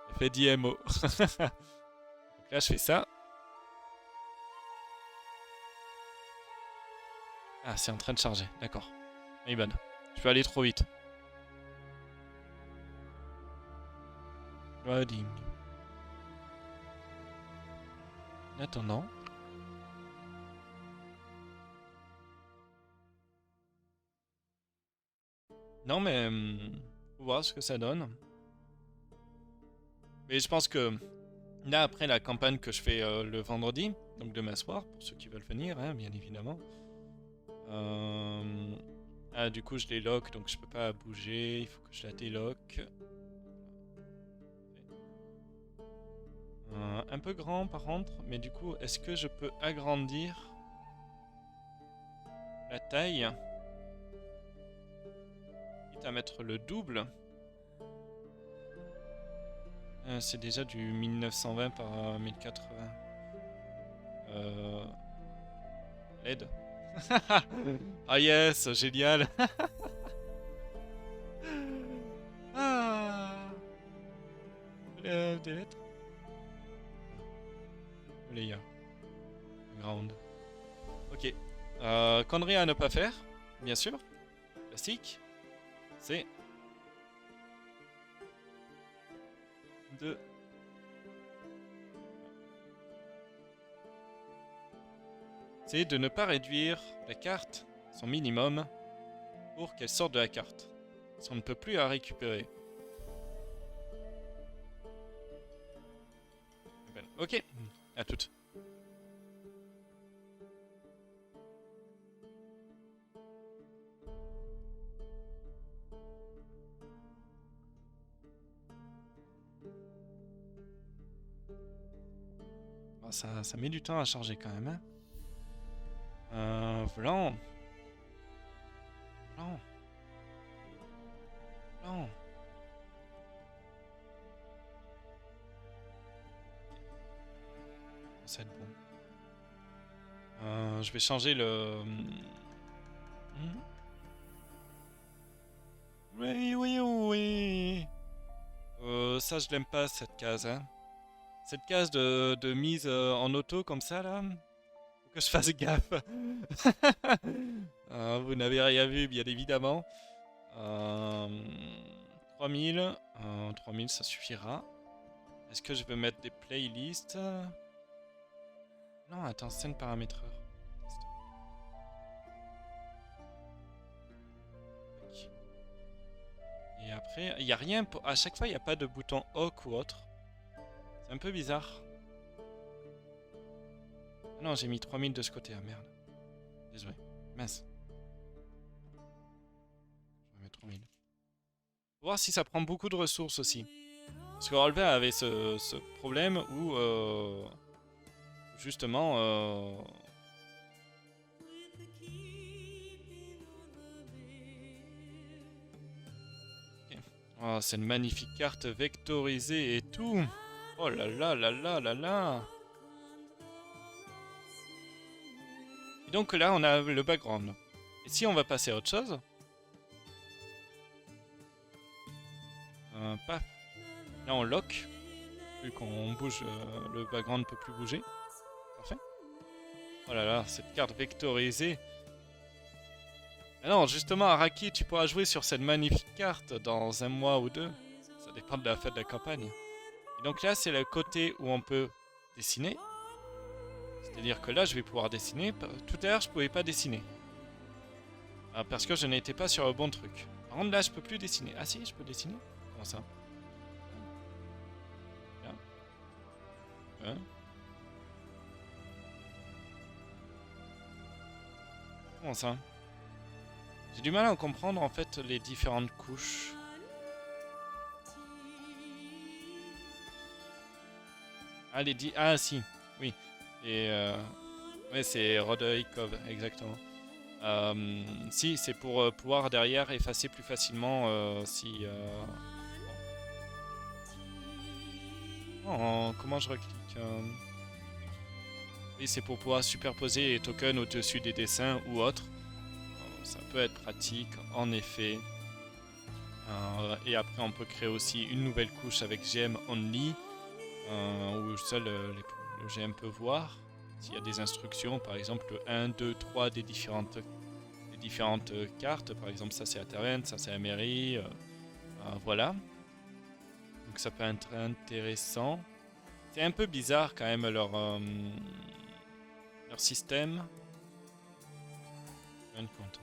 Elle fait 10 MO. Donc là, je fais ça. Ah, c'est en train de charger, d'accord. Iban, je vais aller trop vite. Loading. En attendant. Non mais... faut voir ce que ça donne. Mais je pense que... Là, après la campagne que je fais le vendredi, donc demain soir, pour ceux qui veulent venir, hein, bien évidemment. Ah, du coup, je les lock, donc je peux pas bouger. Il faut que je la délock. Un peu grand, par contre. Mais du coup, est-ce que je peux agrandir la taille, quitte à mettre le double? C'est déjà du 1920 par 1080. LED. Ah yes, génial. Ah. Des lettres. Layer. Ground. Ok. Connerie à ne pas faire, bien sûr. Classique. C'est de... C'est de ne pas réduire la carte, son minimum, pour qu'elle sorte de la carte. Parce qu'on ne peut plus la récupérer. Ok, à toutes. Bon, ça met du temps à charger quand même. Hein. Blanc. Blanc. Blanc. Ça va être bon. Je vais changer le... Oui, oui, oui. Ça, je l'aime pas, cette case. Hein. Cette case de mise en auto, comme ça, là. Faut que je fasse gaffe. Vous n'avez rien vu, bien évidemment. 3000. 3000, ça suffira. Est-ce que je veux mettre des playlists? Non, attends, scène paramètreur. Et après, il n'y a rien. À chaque fois, il n'y a pas de bouton hook ou autre. C'est un peu bizarre. Ah non, j'ai mis 3000 de ce côté. Ah merde. Désolé. Mince. Je vais mettre 3000. Faut voir si ça prend beaucoup de ressources aussi. Parce que Rollver avait ce problème où justement okay. Oh, c'est une magnifique carte vectorisée et tout. Oh là là là là là là. Et donc là on a le background. Et si on va passer à autre chose, paf. Là on lock. Vu qu'on bouge, le background ne peut plus bouger. Parfait. Oh là là, cette carte vectorisée. Ah non, justement, Araki, tu pourras jouer sur cette magnifique carte dans un mois ou deux. Ça dépend de la fin de la campagne. Et donc là, c'est le côté où on peut dessiner. C'est-à-dire que là, je vais pouvoir dessiner. Tout à l'heure, je pouvais pas dessiner. Parce que je n'étais pas sur le bon truc. Par contre, là, je peux plus dessiner. Ah si, je peux dessiner. Comment ça? Bien. Bien. Comment ça? J'ai du mal à comprendre en fait les différentes couches. Ah, ah si, oui. Et ouais, c'est Roderickov, exactement. Si, c'est pour pouvoir derrière effacer plus facilement si... Oh, comment je reclique oui, c'est pour pouvoir superposer les tokens au-dessus des dessins ou autres. Ça peut être pratique, en effet. Et après, on peut créer aussi une nouvelle couche avec GM Only, où seul le GM peut voir. S'il y a des instructions, par exemple le 1, 2, 3 des différentes différentes cartes. Par exemple, ça c'est la taverne, ça c'est la mairie. Voilà. Donc ça peut être intéressant. C'est un peu bizarre quand même leur système. Une content.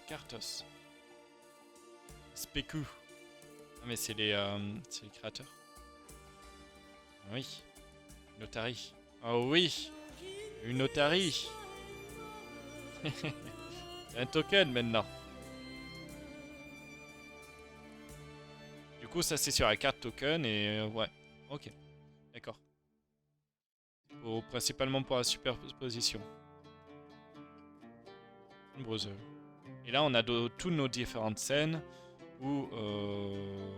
Cartos. Speku. Ah mais c'est les créateurs. Ah oui. Notari. Oh oui. Une notari. C'est un token maintenant. Du coup ça c'est sur la carte token et ouais. Ok. D'accord. Principalement pour la superposition. Browser. Et là, on a toutes nos différentes scènes où on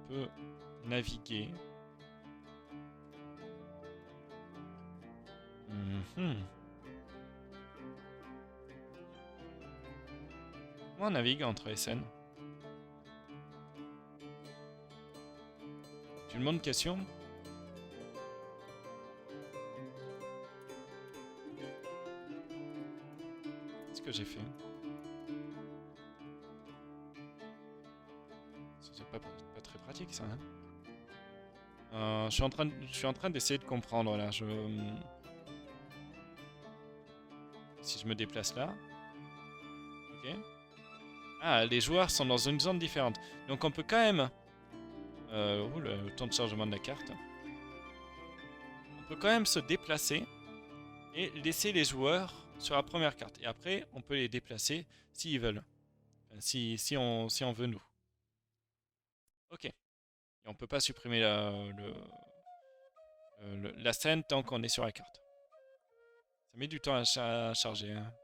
peut naviguer. Comment on navigue entre les scènes? C'est une bonne question. Qu'est-ce que j'ai fait? C'est pas très pratique ça. Hein, je suis en train d'essayer de comprendre là. Si je me déplace là. Ok. Ah, les joueurs sont dans une zone différente. Donc on peut quand même... le temps de chargement de la carte. On peut quand même se déplacer et laisser les joueurs sur la première carte. Et après, on peut les déplacer s'ils veulent. Enfin, si on veut nous. Ok. Et on peut pas supprimer la scène tant qu'on est sur la carte. Ça met du temps à charger. Hein.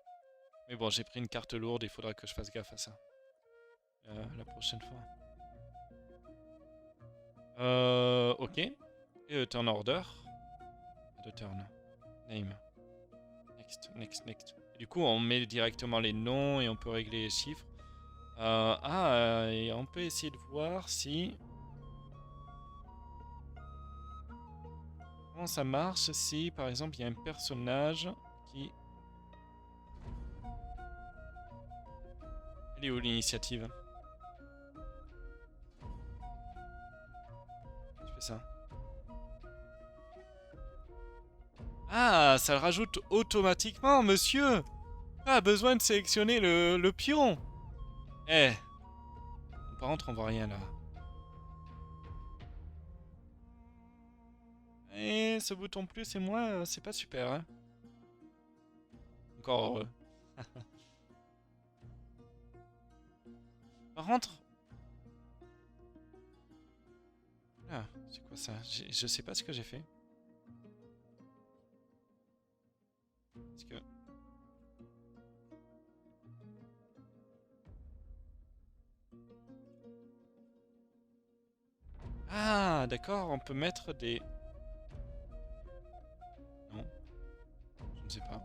Mais bon, j'ai pris une carte lourde, il faudra que je fasse gaffe à ça. La prochaine fois. Ok. Et turn order. De turn. Name. Next. Et du coup, on met directement les noms et on peut régler les chiffres. Et on peut essayer de voir si... Comment ça marche si, par exemple, il y a un personnage qui... Elle est où l'initiative? Je fais ça. Ah, ça le rajoute automatiquement, monsieur! Pas besoin de sélectionner le pion! Eh! Par contre, on voit rien là. Et ce bouton plus et moins, c'est pas super, hein. Encore heureux. Par contre... Ah, c'est quoi ça? Je sais pas ce que j'ai fait. Est-ce que... Ah, d'accord, on peut mettre des... Non. Je ne sais pas.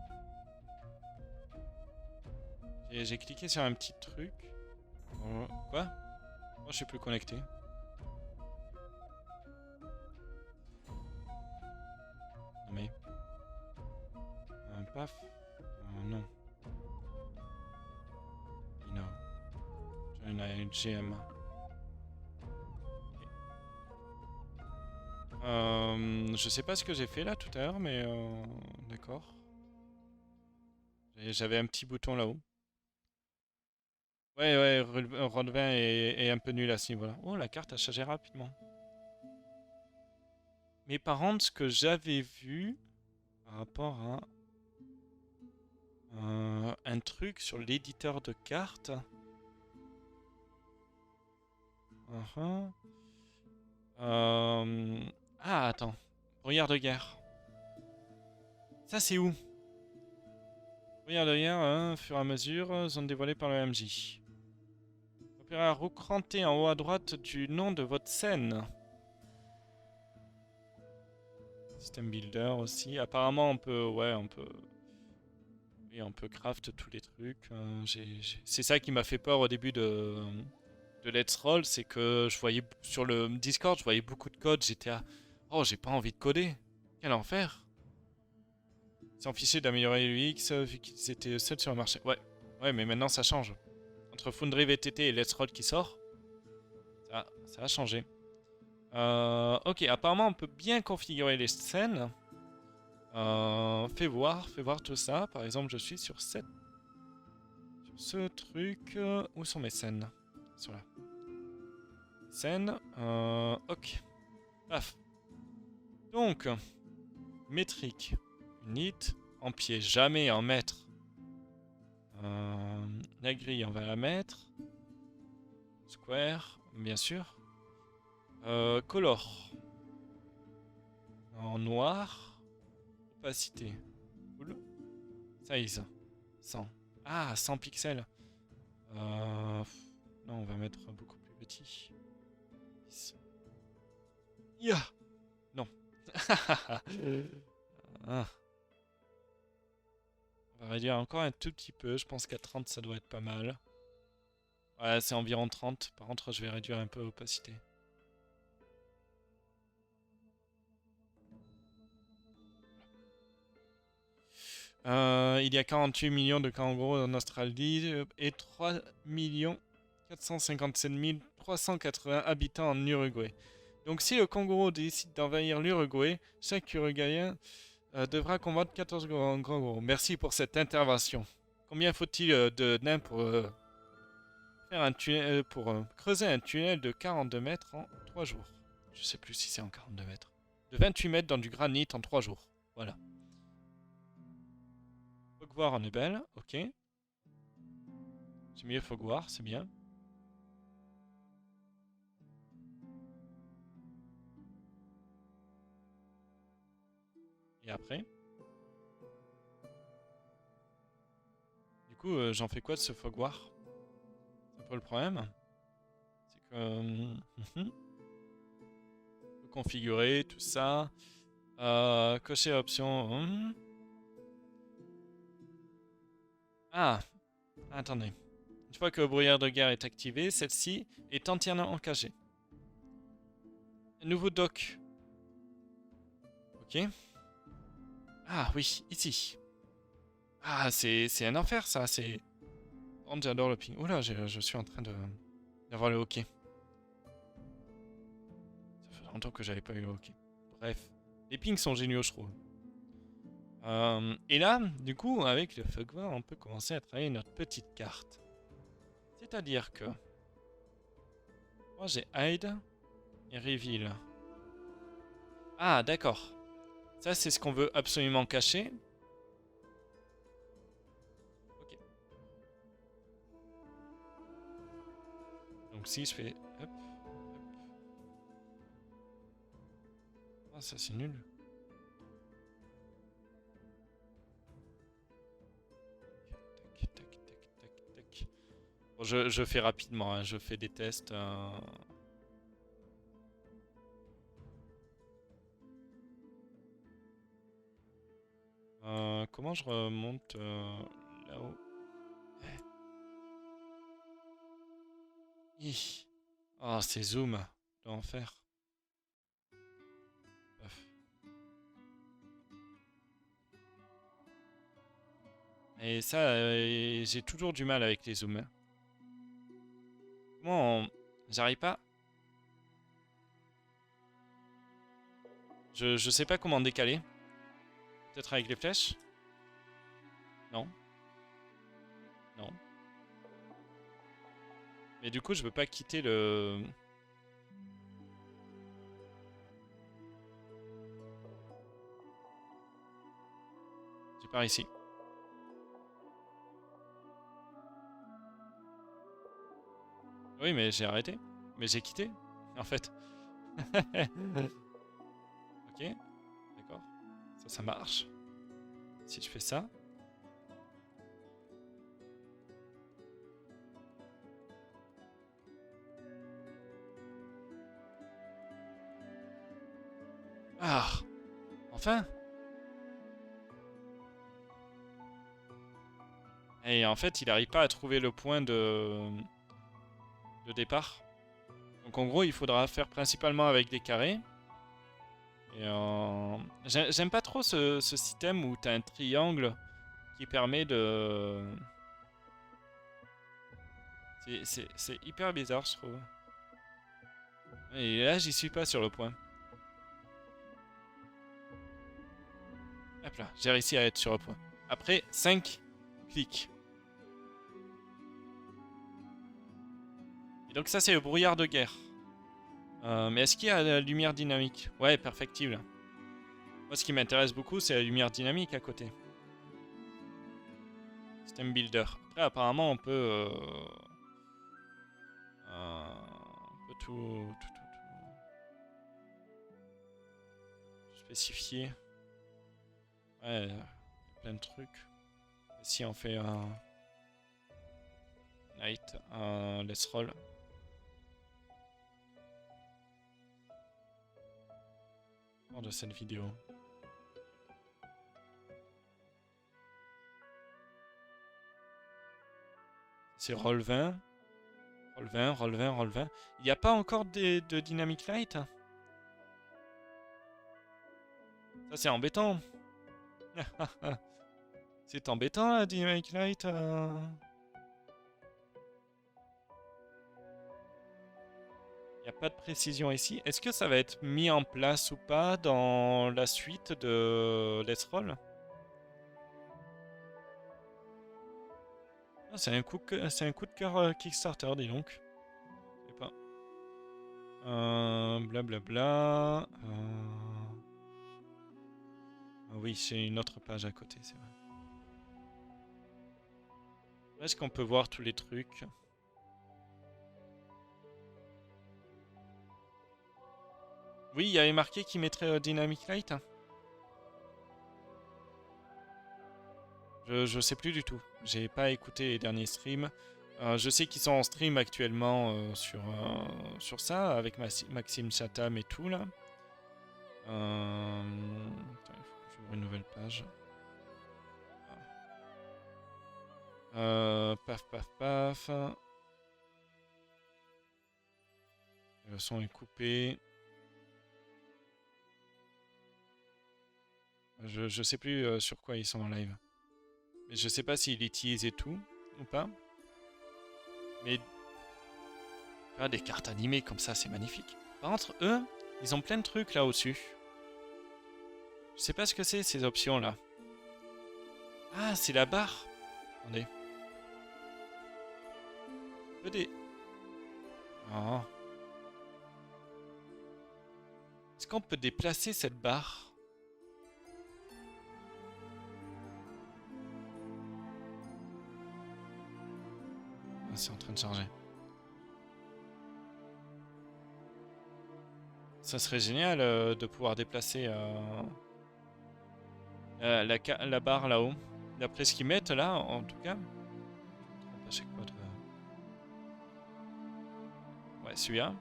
J'ai cliqué sur un petit truc. Quoi? Moi, je suis plus connecté. Non mais... paf. Non. No. Join a GM. Je sais pas ce que j'ai fait là tout à l'heure, mais d'accord. J'avais un petit bouton là-haut. Ouais, Rodvin est un peu nul à ce niveau-là. Oh, la carte a chargé rapidement. Mais par contre, ce que j'avais vu par rapport à un truc sur l'éditeur de cartes. Ah, attends. Brouillard de guerre. Ça, c'est où? Brouillard de guerre, hein, fur et à mesure, zone dévoilée par le MJ. Repérez à roue crantée en haut à droite du nom de votre scène. System Builder aussi. Apparemment, on peut... Ouais, on peut... Oui, on peut craft tous les trucs. C'est ça qui m'a fait peur au début de Let's Roll, c'est que je voyais sur le Discord, je voyais beaucoup de code, j'étais à... Oh, j'ai pas envie de coder. Quel enfer. Ils s'en fichaient d'améliorer l'UX vu qu'ils étaient seuls sur le marché. Ouais, ouais, mais maintenant ça change. Entre Foundry VTT et Let's Roll qui sort, ça a changé. Ok, apparemment on peut bien configurer les scènes. Fais voir tout ça. Par exemple, je suis sur ce truc. Où sont mes scènes? Ils sont là. Scènes. Ok. Paf. Donc, métrique. Unit. En pied, jamais en mètre. La grille, on va la mettre. Square, bien sûr. Color. En noir. Opacité. Cool. Size. 100. Ah, 100 pixels. Non, on va mettre beaucoup plus petit. 10. Yeah. Non. Ah. On va réduire encore un tout petit peu. Je pense qu'à 30, ça doit être pas mal. Ouais, c'est environ 30. Par contre, je vais réduire un peu l'opacité. Il y a 48 millions de kangourous en Australie et 3 457 380 habitants en Uruguay. Donc si le kangourou décide d'envahir l'Uruguay, chaque Uruguayen devra combattre 14 kangourous. Merci pour cette intervention. Combien faut-il de nains pour faire un tunnel, creuser un tunnel de 42 mètres en 3 jours? Je sais plus si c'est en 42 mètres. De 28 mètres dans du granit en 3 jours. Voilà. Fogwar, on est belle, ok. C'est mieux Fogwar, c'est bien. Et après? Du coup, j'en fais quoi de ce Fogwar? C'est un peu le problème. C'est que... configurer, tout ça. Cocher option... Ah, attendez. Une fois que le brouillard de guerre est activé, celle-ci est entièrement cachée. Nouveau dock. Ok. Ah oui, ici. Ah, c'est un enfer ça, c'est... Oh, j'adore le ping. Oula, je suis en train d'avoir le hockey. Ça fait longtemps que j'avais pas eu le hockey. Bref, les pings sont géniaux, je trouve. Et là, du coup, avec le Fogwar, on peut commencer à travailler notre petite carte. C'est-à-dire que... moi, j'ai Hide et Reveal. Ah, d'accord. Ça, c'est ce qu'on veut absolument cacher. Ok. Donc si je fais... Hop, hop. Ah, ça, c'est nul. Tac, tac, tac, tac, tac. Bon, je fais rapidement, hein. Je fais des tests. Comment je remonte là-haut? Oh, c'est zoom. L'enfer. Et ça, j'ai toujours du mal avec les zooms. Comment on... J'arrive pas. Je sais pas comment décaler. Peut-être avec les flèches? Non. Non. Mais du coup, je veux pas quitter le... Je pars ici. Oui, mais j'ai arrêté. Mais j'ai quitté, en fait. Ok. D'accord. Ça marche. Si je fais ça... Ah! Enfin! Et en fait, il n'arrive pas à trouver le point de départ. Donc en gros, il faudra faire principalement avec des carrés. Et j'aime pas trop ce système où t'as un triangle qui permet de... C'est hyper bizarre, je trouve. Et là, j'y suis pas sur le point. Hop là, j'ai réussi à être sur le point. Après 5 clics. Et donc ça, c'est le brouillard de guerre. Mais est-ce qu'il y a la lumière dynamique? Ouais, perfectible. Moi, ce qui m'intéresse beaucoup, c'est la lumière dynamique à côté. System builder. Après, apparemment, on peut tout spécifier. Ouais, y a plein de trucs. Et si on fait un night, un let's roll. De cette vidéo. C'est roll 20. Roll 20, roll 20, roll 20. Il n'y a pas encore de dynamic light? Ça, c'est embêtant. C'est embêtant, la dynamic light. Il n'y a pas de précision ici. Est-ce que ça va être mis en place ou pas dans la suite de Let's Roll? Ah, c'est un coup de cœur Kickstarter, dis donc. Je sais pas. Blablabla. Ah oui, c'est une autre page à côté, c'est vrai. Est-ce qu'on peut voir tous les trucs? Oui, il y avait marqué qu'il mettrait Dynamic Light. Je sais plus du tout. J'ai pas écouté les derniers streams. Je sais qu'ils sont en stream actuellement sur ça, avec Maxime Chatham et tout là. Attends, il faut que j'ouvre une nouvelle page. Paf, paf, paf. Le son est coupé. Je sais plus sur quoi ils sont en live. Mais je sais pas s'ils utilisent et tout ou pas. Mais des cartes animées comme ça, c'est magnifique. Par contre, eux, ils ont plein de trucs là au-dessus. Je sais pas ce que c'est ces options là. Ah, c'est la barre. Attendez. Des... Oh. Est-ce qu'on peut déplacer cette barre? Ah, c'est en train de charger. Ça serait génial de pouvoir déplacer la barre là-haut. D'après ce qu'ils mettent là, en tout cas. À chaque fois de... Ouais, celui-là.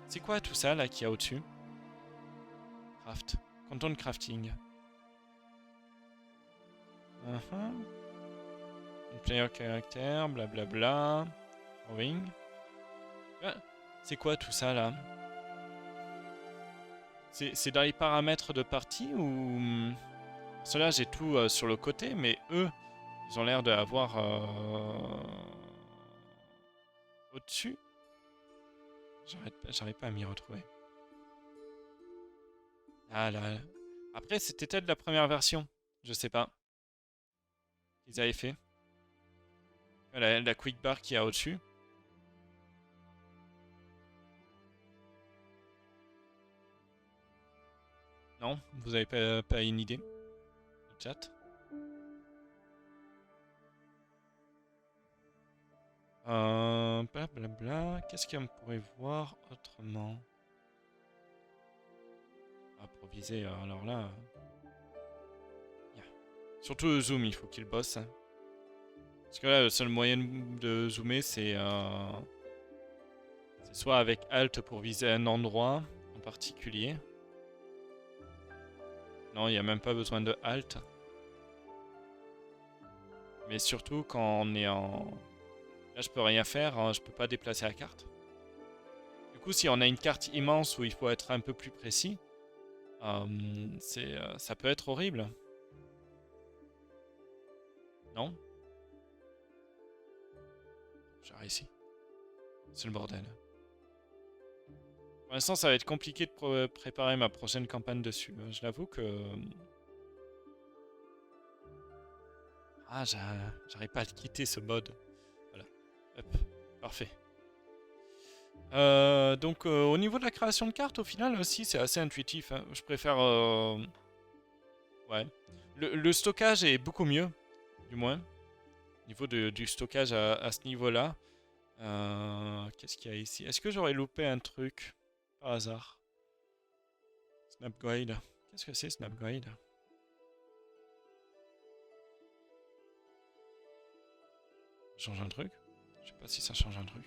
C'est quoi tout ça là qu'il y a au-dessus? Craft. Content crafting. Une player character, blablabla. Drawing. Ah, c'est quoi tout ça là? C'est dans les paramètres de partie ou... Cela j'ai tout sur le côté, mais eux, ils ont l'air d'avoir au-dessus. J'arrive pas à m'y retrouver. Ah là. Après, c'était peut-être la première version. Je sais pas. Ils avaient fait. La quick bar qui est au-dessus. Non, vous avez pas une idée? Le chat. Blablabla. Qu'est-ce qu'on pourrait voir autrement? Improviser, alors là... Yeah. Surtout le zoom, il faut qu'il bosse. Hein. Parce que là, le seul moyen de zoomer, c'est soit avec Alt pour viser un endroit en particulier. Non, il n'y a même pas besoin de Alt. Mais surtout quand on est en... Là, je peux rien faire, hein, je peux pas déplacer la carte. Du coup, si on a une carte immense où il faut être un peu plus précis, Ça peut être horrible, non? J'ai réussi. C'est le bordel. Pour l'instant, ça va être compliqué de préparer ma prochaine campagne dessus. Je l'avoue que... Ah, j'arrive pas à quitter ce mode. Voilà. Hop. Parfait. Donc, au niveau de la création de cartes, au final, aussi, c'est assez intuitif, hein. Je préfère... Ouais. Le stockage est beaucoup mieux, du moins. Au niveau du stockage à ce niveau-là. Qu'est-ce qu'il y a ici? Est-ce que j'aurais loupé un truc par hasard? Snapguide. Qu'est-ce que c'est, Snapguide? Ça change un truc? Je sais pas si ça change un truc.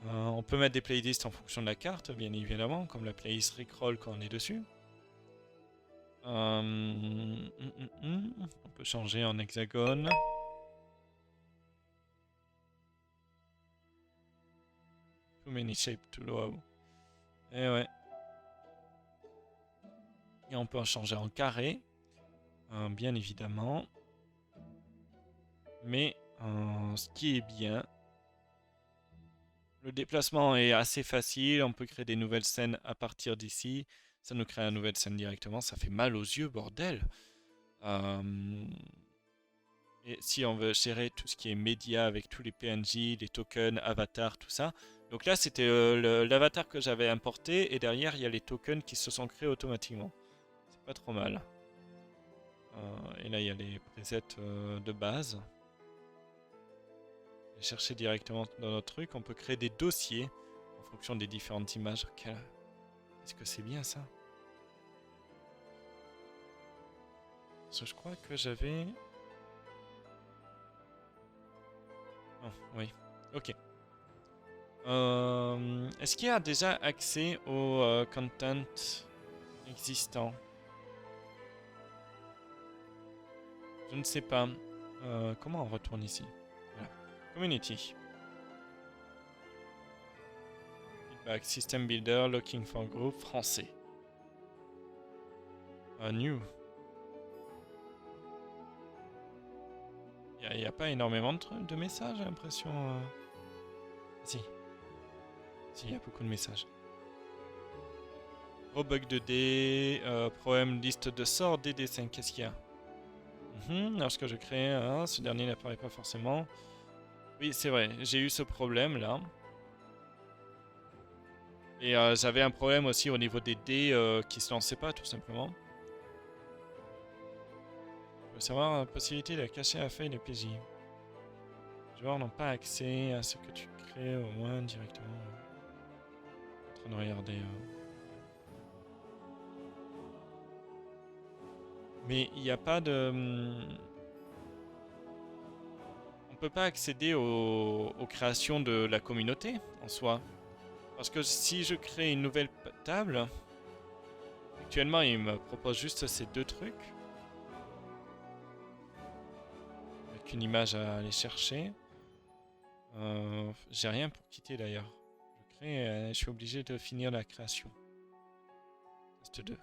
On peut mettre des playlists en fonction de la carte, bien évidemment, comme la playlist Rickroll quand on est dessus. On peut changer en hexagone. Too many shapes to low. Et ouais. Et on peut en changer en carré, bien évidemment. Mais ce qui est bien, le déplacement est assez facile. On peut créer des nouvelles scènes à partir d'ici. Ça nous crée une nouvelle scène directement. Ça fait mal aux yeux, bordel. Et si on veut gérer tout ce qui est média avec tous les PNJ, les tokens, avatars, tout ça. Donc là, c'était l'avatar que j'avais importé. Et derrière, il y a les tokens qui se sont créés automatiquement. C'est pas trop mal. Et là, il y a les presets de base. Et chercher directement dans notre truc. On peut créer des dossiers en fonction des différentes images. Est-ce que c'est bien ça? Parce que je crois que j'avais... Oh, oui. Ok. Est-ce qu'il y a déjà accès au content existant? Je ne sais pas. Comment on retourne ici? Voilà. Community. Feedback. System Builder. Looking for Group. Français. New. Il n'y a pas énormément de messages, j'ai l'impression. Si. Si, il y a beaucoup de messages. Gros bug de dés. Problème liste de sorts. DD5. Qu'est-ce qu'il y a? Lorsque je crée un, ce dernier n'apparaît pas forcément. Oui, c'est vrai, j'ai eu ce problème là. Et j'avais un problème aussi au niveau des dés qui se lançaient pas tout simplement. Je veux savoir la possibilité de cacher la feuille de PJ. Les joueurs n'ont pas accès à ce que tu crées au moins directement. En train de regarder. Mais il n'y a pas de... On peut pas accéder aux créations de la communauté en soi. Parce que si je crée une nouvelle table, actuellement il me propose juste ces deux trucs. Avec une image à aller chercher. J'ai rien pour quitter d'ailleurs. Je crée, je suis obligé de finir la création. Reste 2.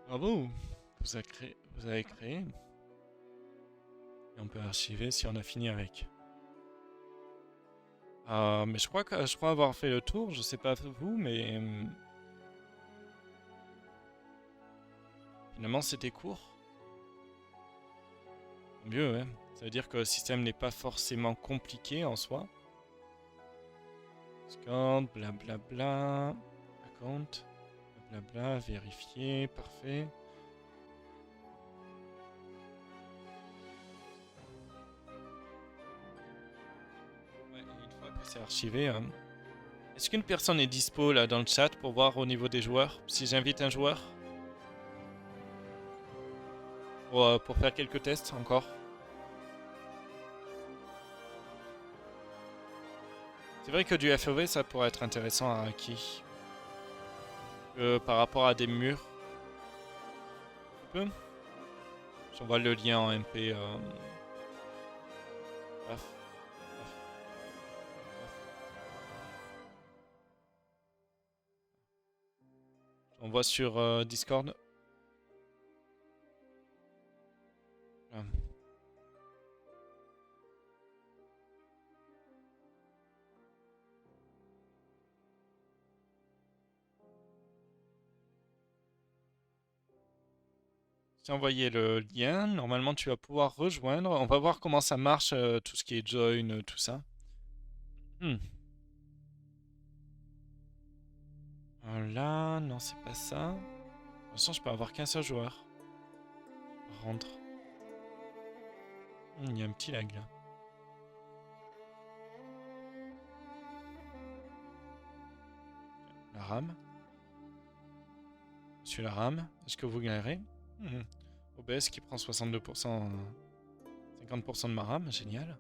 Bravo, vous avez créé. Et on peut archiver si on a fini avec. Mais je crois avoir fait le tour. Je sais pas vous, mais finalement c'était court. Mieux, ouais. Ça veut dire que le système n'est pas forcément compliqué en soi. Scan, blablabla. Account, blablabla, vérifier, parfait. Ouais, une fois que c'est archivé. Est-ce qu'une personne est dispo là dans le chat pour voir au niveau des joueurs? Si j'invite un joueur pour faire quelques tests encore. C'est vrai que du FOV ça pourrait être intéressant à qui par rapport à des murs. Un peu. J'envoie le lien en MP. Bref. On voit sur Discord. Ah. J'ai envoyé le lien. Normalement, tu vas pouvoir rejoindre. On va voir comment ça marche, tout ce qui est join, tout ça. Là, non, c'est pas ça. De toute façon, je peux avoir qu'un seul joueur. Rentre. Il y a un petit lag là. La rame. Monsieur la rame. Est-ce que vous galérez? OBS qui prend 62%, 50% de ma rame, génial.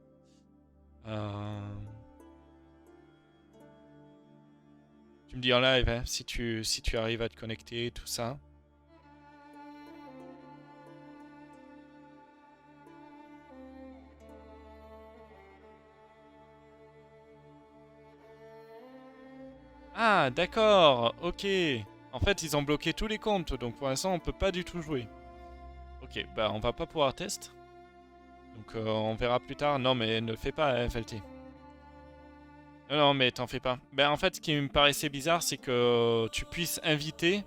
Tu me dis en live, hein, si tu arrives à te connecter, tout ça. Ah, d'accord, ok. En fait, ils ont bloqué tous les comptes, donc pour l'instant, on peut pas du tout jouer. Ok, bah on va pas pouvoir tester. Donc on verra plus tard. Non, mais ne le fais pas, FLT. Non, non, mais t'en fais pas. Ben, en fait, ce qui me paraissait bizarre, c'est que tu puisses inviter,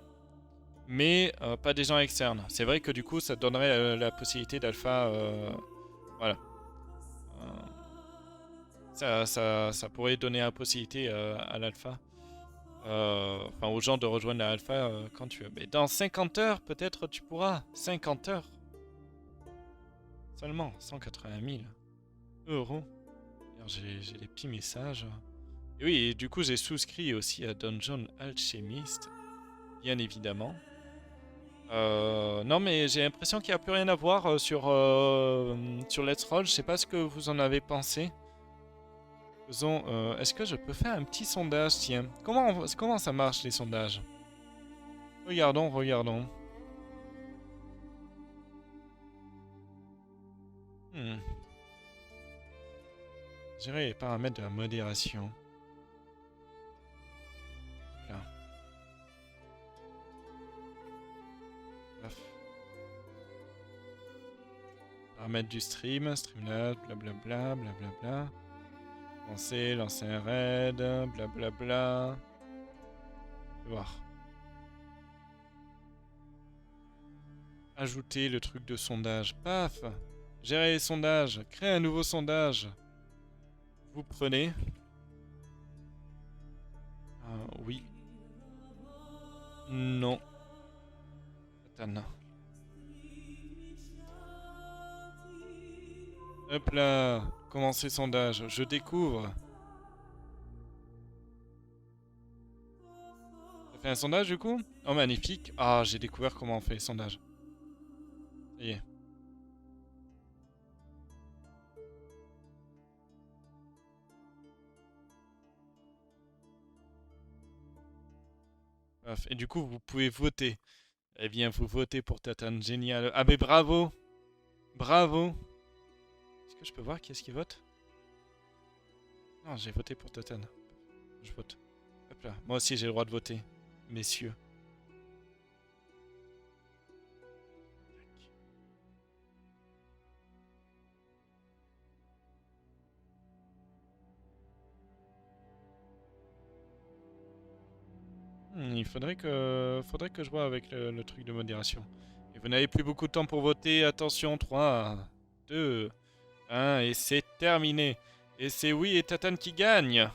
mais pas des gens externes. C'est vrai que du coup, ça te donnerait la possibilité d'alpha. Voilà. Ça pourrait donner la possibilité à l'alpha. Enfin, aux gens de rejoindre l'alpha quand tu veux. Mais dans 50 heures, peut-être tu pourras. 50 heures. Seulement 180 000 euros. J'ai des petits messages. Et oui, et du coup, j'ai souscrit aussi à Dungeon Alchemist. Bien évidemment. Non, mais j'ai l'impression qu'il n'y a plus rien à voir sur Let's Roll. Je sais pas ce que vous en avez pensé. Faisons. Est-ce que je peux faire un petit sondage? Tiens, comment ça marche les sondages? Regardons, regardons. Gérer les paramètres de la modération. Là. Bref. Paramètres du stream, Streamlabs, blablabla, blablabla. Lancer un raid, blablabla. Je vais voir. Ajouter le truc de sondage. Paf! Gérer les sondages. Créer un nouveau sondage. Vous prenez. Oui. Non. Attends. Hop là. Commencer sondage. Je découvre. Ça fait un sondage du coup? Oh magnifique. Ah, j'ai découvert comment on fait les sondages. Ça y est. Et du coup, vous pouvez voter. Eh bien, vous votez pour Tatane. Génial. Ah, mais bravo. Bravo. Est-ce que je peux voir qui est-ce qui vote? Non, j'ai voté pour Tatane. Je vote. Hop là. Moi aussi, j'ai le droit de voter. Messieurs. Il faudrait que je vois avec le truc de modération. Et vous n'avez plus beaucoup de temps pour voter. Attention, 3, 2, 1, et c'est terminé. Et c'est oui et Tatane qui gagne.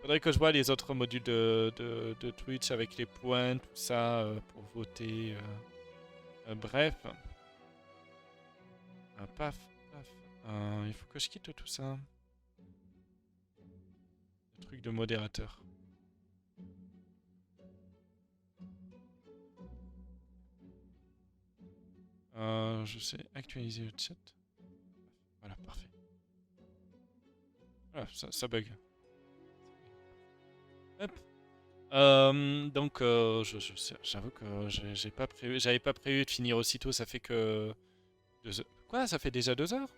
Faudrait que je vois les autres modules de Twitch avec les points, tout ça, pour voter. Bref. Paf, paf. Il faut que je quitte tout ça. Le truc de modérateur. Je sais actualiser le chat. Voilà, parfait. Voilà, ça bug. Hop. Donc, j'avoue que j'avais pas prévu de finir aussitôt. Ça fait que 2 heures. Quoi? Ça fait déjà 2 heures?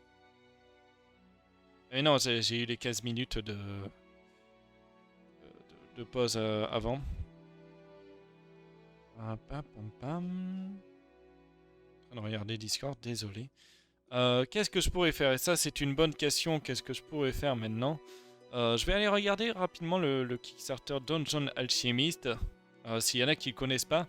Mais non, j'ai eu les 15 minutes de de pause avant. Pam, pam, pam. En train de regarder Discord, désolé. Qu'est-ce que je pourrais faire? Et ça, c'est une bonne question. Qu'est-ce que je pourrais faire maintenant? Je vais aller regarder rapidement le Kickstarter Dungeon Alchemist. S'il y en a qui ne connaissent pas,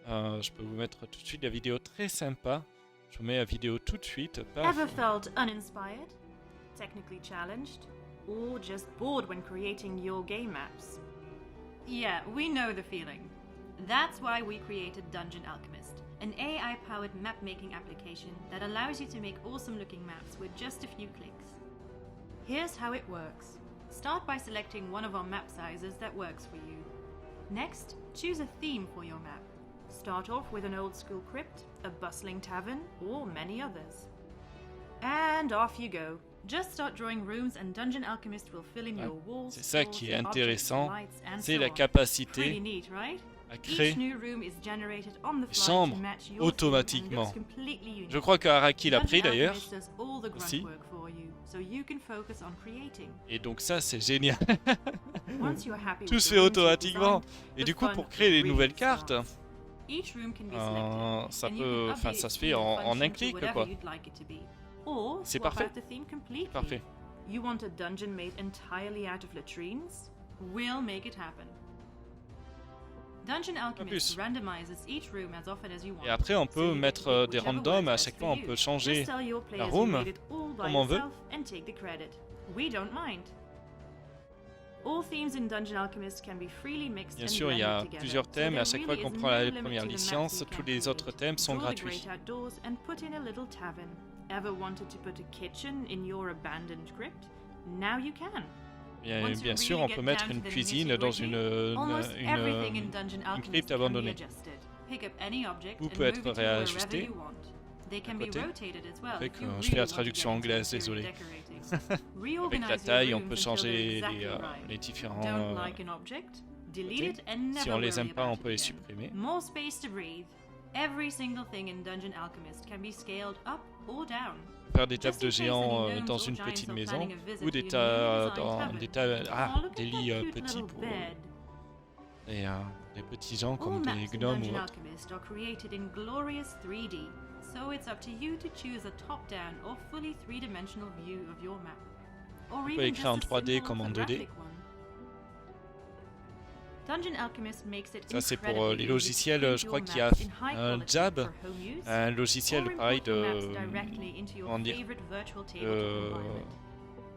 je peux vous mettre tout de suite la vidéo très sympa. Je vous mets la vidéo tout de suite. Paf. Ever felt uninspired, technically challenged, or just bored when creating your game maps? Yeah, we know the feeling. That's why we created Dungeon Alchemist, an AI-powered map-making application that allows you to make awesome-looking maps with just a few clicks. Here's how it works. Start by selecting one of our map sizes that works for you. Next, choose a theme for your map. Start off with an old-school crypt, a bustling tavern, or many others. And off you go. Just start drawing rooms and Dungeon Alchemist will fill in your walls. C'est ça qui est doors, intéressant, objects, lights, and c'est so la on. capacité Pretty neat, right? à créer Each new room is generated on the des fly chambres to match your theme and automatiquement. looks completely unique. Je crois que Araki l'a pris Dungeon d'ailleurs. Alchemist does all the grunt aussi. work for you, so you can focus on creating. Et donc ça, c'est génial. Once you're happy Tout with se the fait rooms you've automatiquement. designed, Et the du coup, fun pour créer les really nouvelles cartes, starts. Each room can be selected, ça and you peut, can enfin, update ça its se fait theme en un function to clic, whatever quoi. you'd like it to be. Or C'est swap parfait. out the theme completely. Parfait. You want a dungeon made entirely out of latrines? We'll make it happen. Dungeon Alchemist plus. randomizes each room as often as you want. Et après, on so peut you can mettre pick des whichever randoms. works À best chaque for fois, on you. peut changer Just tell your players you room made it all by comme on veut. yourself and take the credit. We don't mind. All themes in Dungeon Alchemist can be freely mixed Bien and sûr, il y a blended together, plusieurs so thèmes et à there chaque fois really qu'on is prend no la limit première to the maps licence, you tous can les autres create. thèmes sont Draw the gratuits. great outdoors and put in a little tavern. Ever wanted to put a kitchen in your abandoned crypt? Now you can. Bien sûr, on peut mettre une cuisine dans une crypte abandonnée. Tout peut être réajusté. Avec, je fais la traduction anglaise, désolé. Avec la taille, on peut changer les différents côtés. Si on les aime pas, on peut les supprimer. More space to breathe. Every single thing in Dungeon Alchemist can be scaled up or down. Faire des tables de géants dans une petite maison ou des tas des lits petits pour des petits gens comme des gnomes ou autres. Are created in glorious 3D, so it's up to you to choose a top-down or fully three-dimensional view of your map. Or peut even écrire just en a 3D simple comme en 2D. graphic one. Dungeon Alchemist makes it Ça c'est pour incredibly les easy to logiciels, print je your crois qu'il y a maps in high un quality Jab, for home use, un logiciel or pareil import your maps de directly into your comment dire, favorite virtual tabletop environment.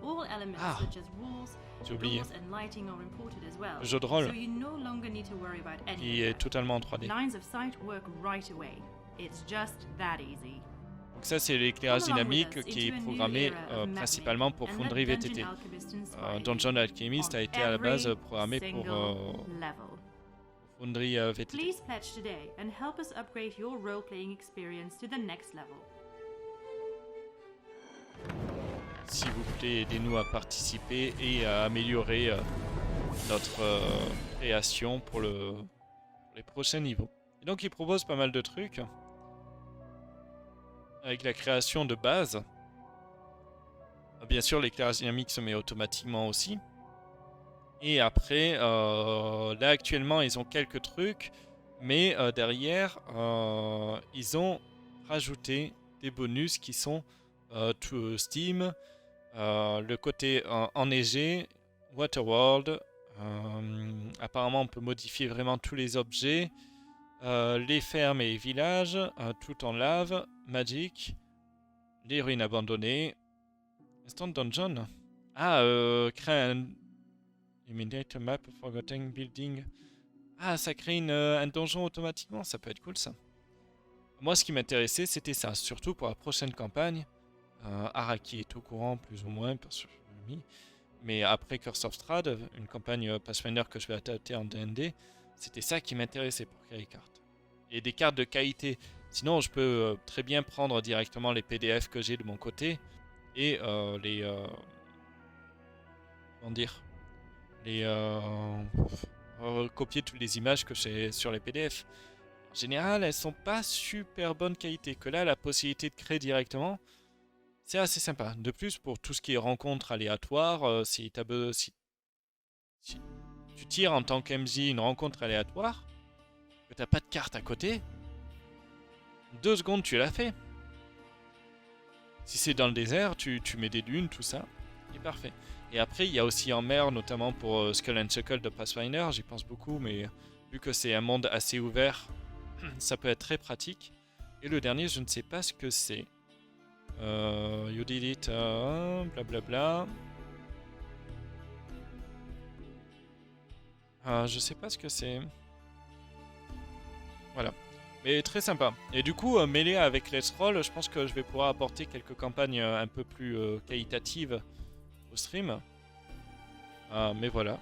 All elements such as walls, j'ai oublié, doors and lighting are imported as well, le jeu de rôle so you no longer need to worry about any qui of est that. totalement en 3D. Lines of sight work right away. It's just that easy. Donc ça c'est l'éclairage dynamique qui est programmé principalement pour Foundry VTT. Dungeon Alchemist a été à la base programmé pour Foundry VTT. Please pledge today and help us upgrade your role-playing experience to the next level. S'il vous plaît, aidez-nous à participer et à améliorer notre création pour les prochains niveaux. Et donc il propose pas mal de trucs. Avec la création de base. Bien sûr, l'éclairage dynamique se met automatiquement aussi. Et après, là actuellement, ils ont quelques trucs. Mais derrière, ils ont rajouté des bonus qui sont to Steam, le côté enneigé, Waterworld. Apparemment, on peut modifier vraiment tous les objets. Les fermes et les villages, tout en lave, Magic, les ruines abandonnées, Instant Dungeon. Crée un Eliminate a map of forgotten building. Ça crée un donjon automatiquement, ça peut être cool ça. Moi ce qui m'intéressait c'était ça, surtout pour la prochaine campagne. Araki est au courant plus ou moins, parce que je l'ai mis. Mais après Curse of Strahd, une campagne Pathfinder que je vais adapter en D&D, c'était ça qui m'intéressait pour créer les cartes. Et des cartes de qualité. Sinon, je peux très bien prendre directement les PDF que j'ai de mon côté et copier toutes les images que j'ai sur les PDF. En général, elles sont pas super bonne qualité. Que là, la possibilité de créer directement, c'est assez sympa. De plus, pour tout ce qui est rencontres aléatoires, si tu tu tires en tant qu'MJ une rencontre aléatoire, que t'as pas de carte à côté, 2 secondes tu l'as fait. Si c'est dans le désert, tu mets des dunes, tout ça, et parfait. Et après, il y a aussi en mer, notamment pour Skull and Chuckle de Pathfinder, j'y pense beaucoup, mais vu que c'est un monde assez ouvert, ça peut être très pratique. Et le dernier, je ne sais pas ce que c'est. You did it, blablabla. Je sais pas ce que c'est. Voilà. Mais très sympa. Et du coup, mêlé avec Let's Roll, je pense que je vais pouvoir apporter quelques campagnes un peu plus qualitatives au stream. Mais voilà. Donc,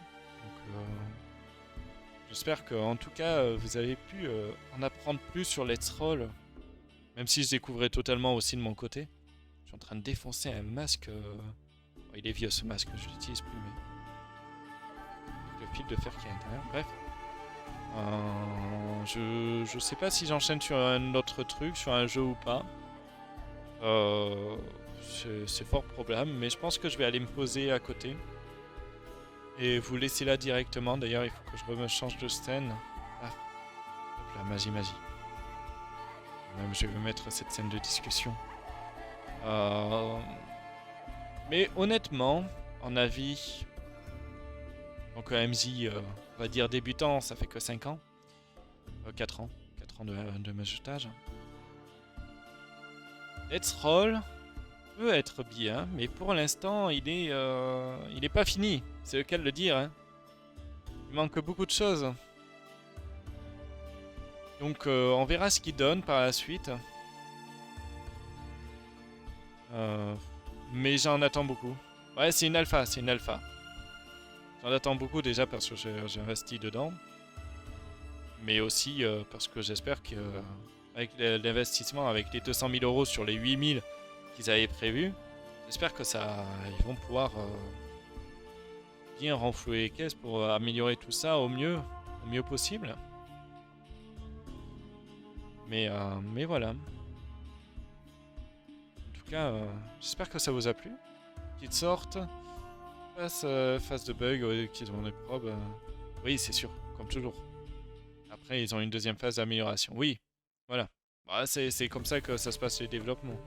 j'espère que, en tout cas, vous avez pu en apprendre plus sur Let's Roll. Même si je découvrais totalement aussi de mon côté. Je suis en train de défoncer un masque. Oh, il est vieux ce masque, je l'utilise plus, mais. Avec le fil de fer qui est à l'intérieur. Bref. Je sais pas si j'enchaîne sur un autre truc, sur un jeu ou pas. C'est fort probable, mais je pense que je vais aller me poser à côté. Et vous laisser là directement. D'ailleurs, il faut que je me change de scène. Ah, hop là, magie. Même je vais mettre cette scène de discussion. Mais honnêtement, en avis, donc MJ, on va dire débutant, ça fait que 5 ans. 4 ans. 4 ans de majotage. Let's Roll peut être bien, mais pour l'instant, il est pas fini. C'est le cas de le dire. Hein. Il manque beaucoup de choses. Donc, on verra ce qu'il donne par la suite. Mais j'en attends beaucoup. Ouais, c'est une alpha. J'en attends beaucoup déjà parce que j'ai investi dedans. Mais aussi parce que j'espère qu'avec l'investissement, avec les 200 000 euros sur les 8 000 qu'ils avaient prévus, j'espère que ils vont pouvoir bien renflouer les caisses pour améliorer tout ça au mieux possible. Mais voilà. En tout cas, j'espère que ça vous a plu. Petite sorte. Face de bug qu'ils ont des probes. Oui, c'est sûr, comme toujours. Après, ils ont une deuxième phase d'amélioration. Oui, voilà. Bah, c'est comme ça que ça se passe les développements.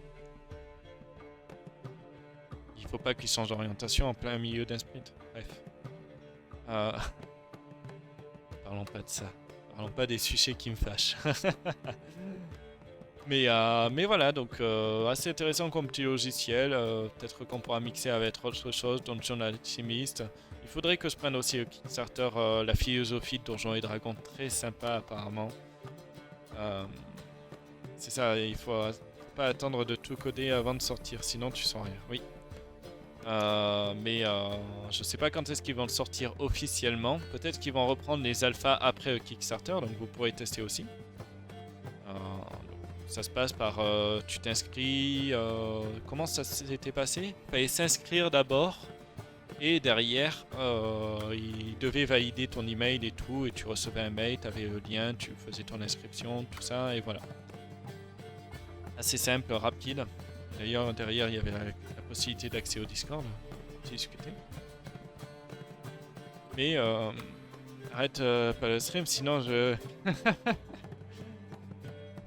Il faut pas qu'ils changent d'orientation en plein milieu d'un sprint. Bref. Parlons pas de ça. Parlons pas des sujets qui me fâchent. mais voilà, donc assez intéressant comme petit logiciel. Peut-être qu'on pourra mixer avec autre chose, Donjon Alchemist. Il faudrait que je prenne aussi le Kickstarter la philosophie de Donjons et Dragons, très sympa apparemment. C'est ça, il faut pas attendre de tout coder avant de sortir, sinon tu sens rien. Oui. Mais je sais pas quand est-ce qu'ils vont le sortir officiellement. Peut-être qu'ils vont reprendre les alphas après le Kickstarter, donc vous pourrez tester aussi. Ça se passe par tu t'inscris. Comment ça s'était passé? Il fallait s'inscrire d'abord. Et derrière, il devait valider ton email et tout, et tu recevais un mail, tu avais le lien, tu faisais ton inscription, tout ça, et voilà. Assez simple, rapide. D'ailleurs, derrière, il y avait la possibilité d'accès au Discord, pour discuter. Mais arrête pas le stream, sinon je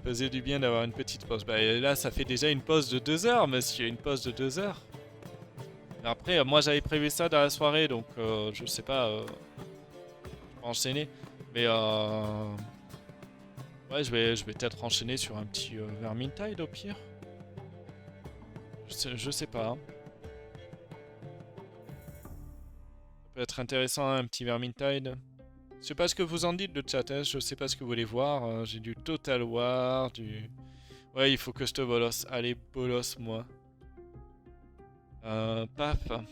faisais du bien d'avoir une petite pause. Bah, là, ça fait déjà une pause de 2 heures, monsieur, une pause de 2 heures. Après, moi j'avais prévu ça dans la soirée, donc je sais pas, je vais enchaîner. Mais ouais, je vais peut-être enchaîner sur un petit Vermintide au pire. Je sais pas. Hein. Ça peut être intéressant un petit Vermintide. Je sais pas ce que vous en dites le chat, hein. Je sais pas ce que vous voulez voir. J'ai du Total War, du... Ouais, il faut que je te bolosse. Allez, bolosse moi. Paf. Hop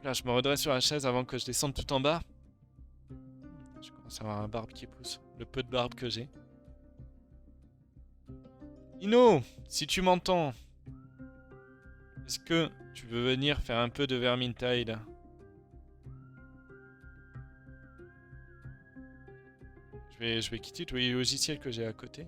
là, je me redresse sur la chaise avant que je descende tout en bas. Je commence à avoir un barbe qui pousse. Le peu de barbe que j'ai. Ino, si tu m'entends, est-ce que tu veux venir faire un peu de Vermintide? Je vais quitter tous les logiciels que j'ai à côté.